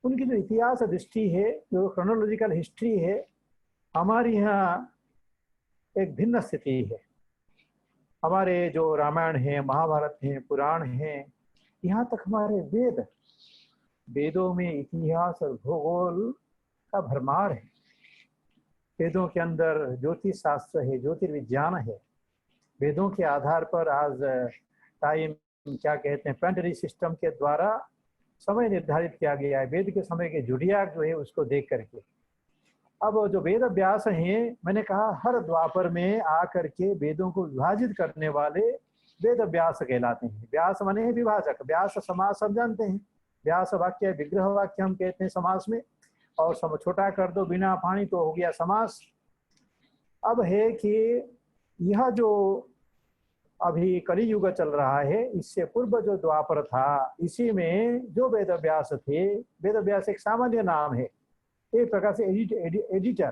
उनकी जो इतिहास दृष्टि है, जो क्रोनोलॉजिकल हिस्ट्री है, हमारी यहाँ एक भिन्न स्थिति है। हमारे जो रामायण है, महाभारत है, पुराण है, यहाँ तक हमारे वेदों में इतिहास और भूगोल का भरमार है। वेदों के अंदर ज्योतिष शास्त्र है, ज्योतिर्विज्ञान है। वेदों के आधार पर आज टाइम क्या कहते हैं, प्लानिटरी सिस्टम के द्वारा समय निर्धारित किया गया है वेद के समय के जुड़ियाक जो है उसको देख करके। अब जो वेद व्यास हैं, मैंने कहा हर द्वापर में आकर के वेदों को विभाजित करने वाले वेद व्यास कहलाते हैं। व्यास माने है विभाजक, व्यास समास सब जानते हैं, व्यास वाक्य विग्रह वाक्य हम कहते हैं समास में, और सब छोटा कर दो बिना पानी तो हो गया समास। अब है कि यह जो अभी कलियुग चल रहा है, इससे पूर्व जो द्वापर था, इसी में जो वेद व्यास थे, वेद व्यास एक सामान्य नाम है, एक प्रकार से एडिटर,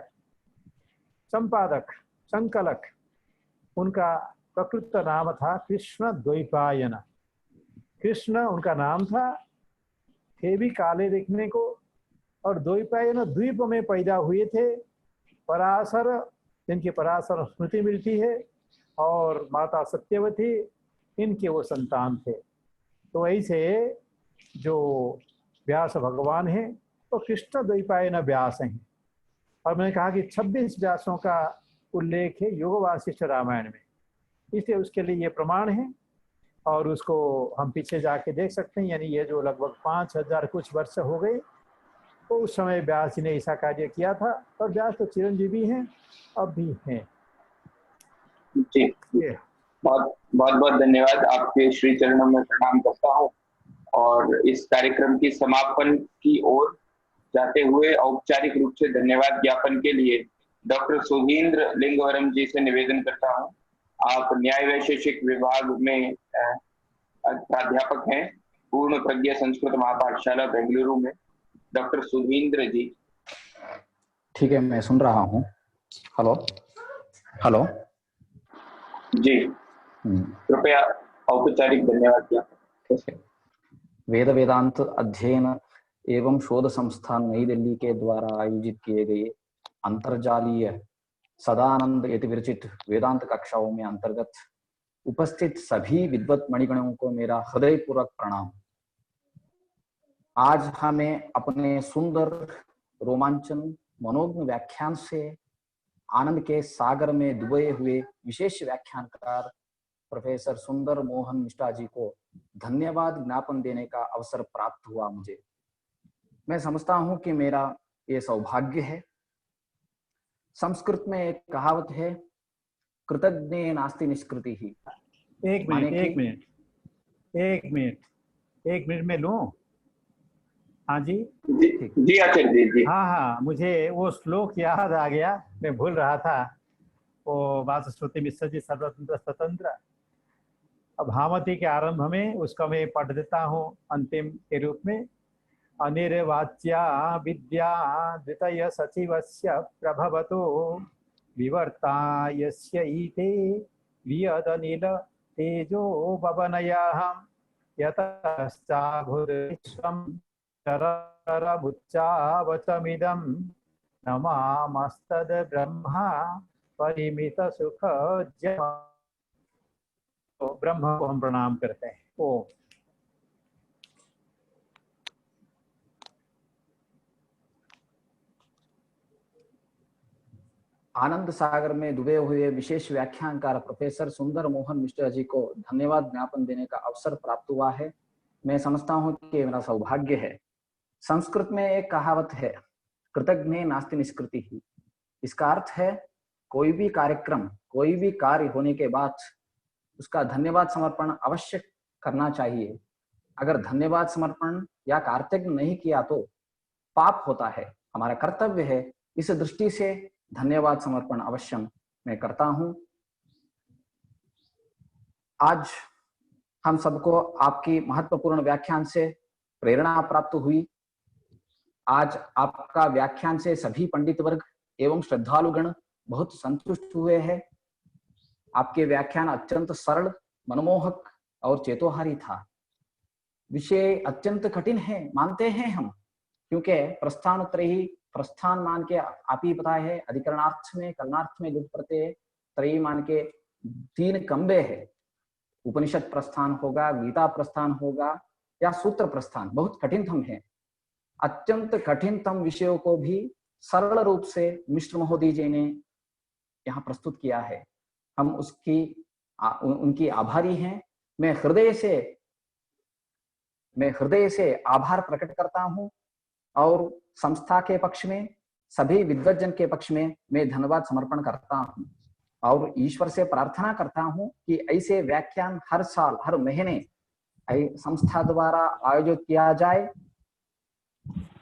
संपादक, संकलक, उनका प्रकृत नाम था कृष्ण द्वैपायन। कृष्ण उनका नाम था, थे भी काले देखने को, और द्वैपायन द्वीप में पैदा हुए थे। पराशर, जिनकी पराशर स्मृति मिलती है, और माता सत्यवती, इनके वो संतान थे। तो ऐसे जो व्यास भगवान हैं तो कृष्ण द्वैपायन व्यास हैं। और मैंने कहा कि 26 व्यासों का उल्लेख है योग वासिष्ठ रामायण में, इसलिए उसके लिए ये प्रमाण है, और उसको हम पीछे जाके देख सकते हैं। यानी ये जो लगभग 5000 कुछ वर्ष हो गए, तो उस समय व्यास जी ने ऐसा कार्य किया था, और व्यास तो चिरंजीवी हैं, अब भी हैं। जी, बहुत बहुत धन्यवाद। आपके श्री चरणों में प्रणाम करता हूँ, और इस कार्यक्रम की समापन की ओर जाते हुए औपचारिक रूप से धन्यवाद ज्ञापन के लिए डॉक्टर सुधींद्र लिंगवरम जी से निवेदन करता हूँ। आप न्याय वैशेषिक विभाग में प्राध्यापक हैं, पूर्ण प्रज्ञा संस्कृत महापाठशाला बेंगलुरु में। डॉक्टर सुधींद्र जी। ठीक है, मैं सुन रहा हूँ। हेलो हेलो जी, कृपया औपचारिक धन्यवाद ज्ञापन। वेद वेदांत अध्ययन एवं शोध संस्थान नई दिल्ली के द्वारा आयोजित किए गए अंतर्जालीय सदानंद यति विरचित वेदांत कक्षाओं में अंतर्गत उपस्थित सभी विद्वत मणिगणों को मेरा हृदयपूर्वक प्रणाम। आज हमें अपने सुंदर रोमांचन मनोज्ञ व्याख्यान से आनंद के सागर में डूबे हुए विशेष व्याख्यानकार प्रोफेसर सुंदर मोहन मिश्रा जी को धन्यवाद ज्ञापन देने का अवसर प्राप्त हुआ मुझे। मैं समझता हूं कि मेरा ये सौभाग्य है। संस्कृत में एक कहावत है, कृतज्ञ नास्ति निष्कृति ही। एक मिनट में लूं? हाँ जी जी आचार्य जी। हाँ, मुझे वो श्लोक याद आ गया, मैं भूल रहा था। वो वाचस्पति मिश्र जी सर्वतंत्र स्वतंत्र, अब भामती के आरंभ में उसका मैं पढ़ देता हूँ अंतिम के रूप में। अनिर्वाच्या विद्या द्वितय सचिवस्य प्रभवतो विवर्तायस्य ईते वियदनिल तेजो भवनयः यतश्चाभुर्विश्वं चरमुच्चावचमिदं नमामस्तद् ब्रह्मा परिमित सुख ब्रह्म को हम प्रणाम करते हैं। ओम। आनंद सागर में डूबे हुए विशेष व्याख्यानकार प्रोफेसर सुंदर मोहन मिश्रा जी को धन्यवाद ज्ञापन देने का अवसर प्राप्त हुआ है। मैं समझता हूं कि मेरा सौभाग्य है। संस्कृत में एक कहावत है, कृतज्ञ नास्ति निष्कृति ही। इसका अर्थ है कोई भी कार्यक्रम, कोई भी कार्य होने के बाद उसका धन्यवाद समर्पण अवश्य करना चाहिए। अगर धन्यवाद समर्पण या कार्तज्ञ नहीं किया तो पाप होता है। हमारा कर्तव्य है, इस दृष्टि से धन्यवाद समर्पण अवश्य मैं करता हूं। आज हम सबको आपकी महत्वपूर्ण व्याख्यान से प्रेरणा प्राप्त हुई। आज आपका व्याख्यान से सभी पंडित वर्ग एवं श्रद्धालुगण बहुत संतुष्ट हुए हैं। आपके व्याख्यान अत्यंत सरल, मनमोहक और चेतोहारी था। विषय अत्यंत कठिन है, मानते हैं हम, क्योंकि प्रस्थानत्रयी, प्रस्थान मान के आप ही पता है, अधिकरणार्थ में, कलनार्थ में लुट प्रत्यय, त्रयी मान के 3 कंबे है। उपनिषद प्रस्थान होगा, गीता प्रस्थान होगा या सूत्र प्रस्थान, बहुत कठिनतम है। अत्यंत कठिनतम विषयों को भी सरल रूप से मिश्र महोदय जी ने यहाँ प्रस्तुत किया है। हम उनकी आभारी हैं। मैं हृदय से मैं हृदय से आभार प्रकट करता हूं और संस्था के पक्ष में, सभी विद्वज्जन के पक्ष में मैं धन्यवाद समर्पण करता हूं और ईश्वर से प्रार्थना करता हूं कि ऐसे व्याख्यान हर साल, हर महीने संस्था द्वारा आयोजित किया जाए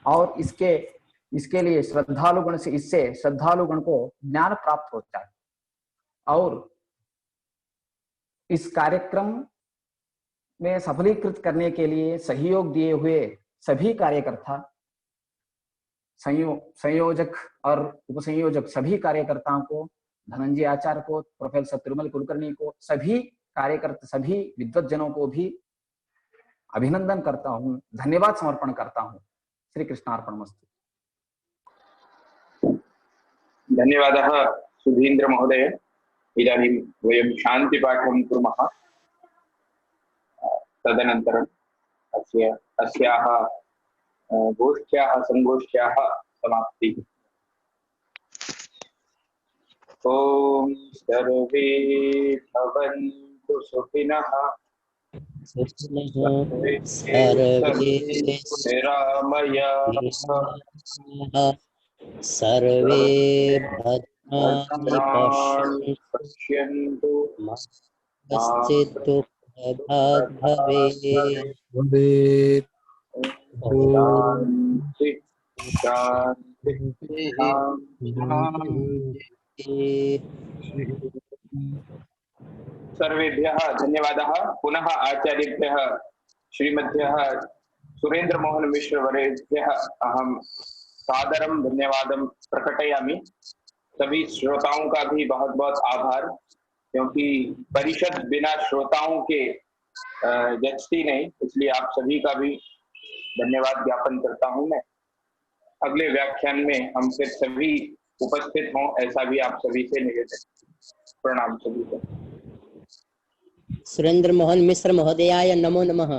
और इसके लिए श्रद्धालुगण से, इससे श्रद्धालुगण को ज्ञान प्राप्त हो जाए। और इस कार्यक्रम में सफलीकृत करने के लिए सहयोग दिए हुए सभी कार्यकर्ता, संयोजक और उपसंयोजक सभी कार्यकर्ताओं को, धनंजय आचार्य को, प्रोफेसर तिरुमल कुलकर्णी को, सभी कार्यकर्ता, सभी विद्वज्जनों को भी अभिनंदन करता हूं, धन्यवाद समर्पण करता हूं। श्री कृष्णार्पणमस्तु। धन्यवादः सुधीन्द्र महोदय। इदानीं वयं शान्तिपाठं कुर्मः। तदनन्तरम् अस्याः गोष्ठ्याः संगोष्ठ्याः समाप्तिः। ॐ सर्वे भवन्तु सुखिनः, सर्वे निरामयाः, सर्वे भद्राणि पश्यन्तु, कश्चित् दुःखभाग् भवेत्। शान्ति शान्ति सर्वेभ्यः धन्यवादः। पुनः आचार्येभ्यः श्रीमद्भ्यः सुरेन्द्र मोहन मिश्र वर्येभ्यः अहं सादरं धन्यवादं प्रकटयामि। सभी श्रोताओं का भी बहुत बहुत आभार, क्योंकि परिषद बिना श्रोताओं के जचती नहीं, इसलिए आप सभी का भी धन्यवाद ज्ञापन करता हूं मैं। अगले व्याख्यान में हम फिर सभी उपस्थित हों, ऐसा भी आप सभी से निवेदन। प्रणाम सभी को। सुरेंद्र मोहन मिश्र महोदयाय नमो नमः।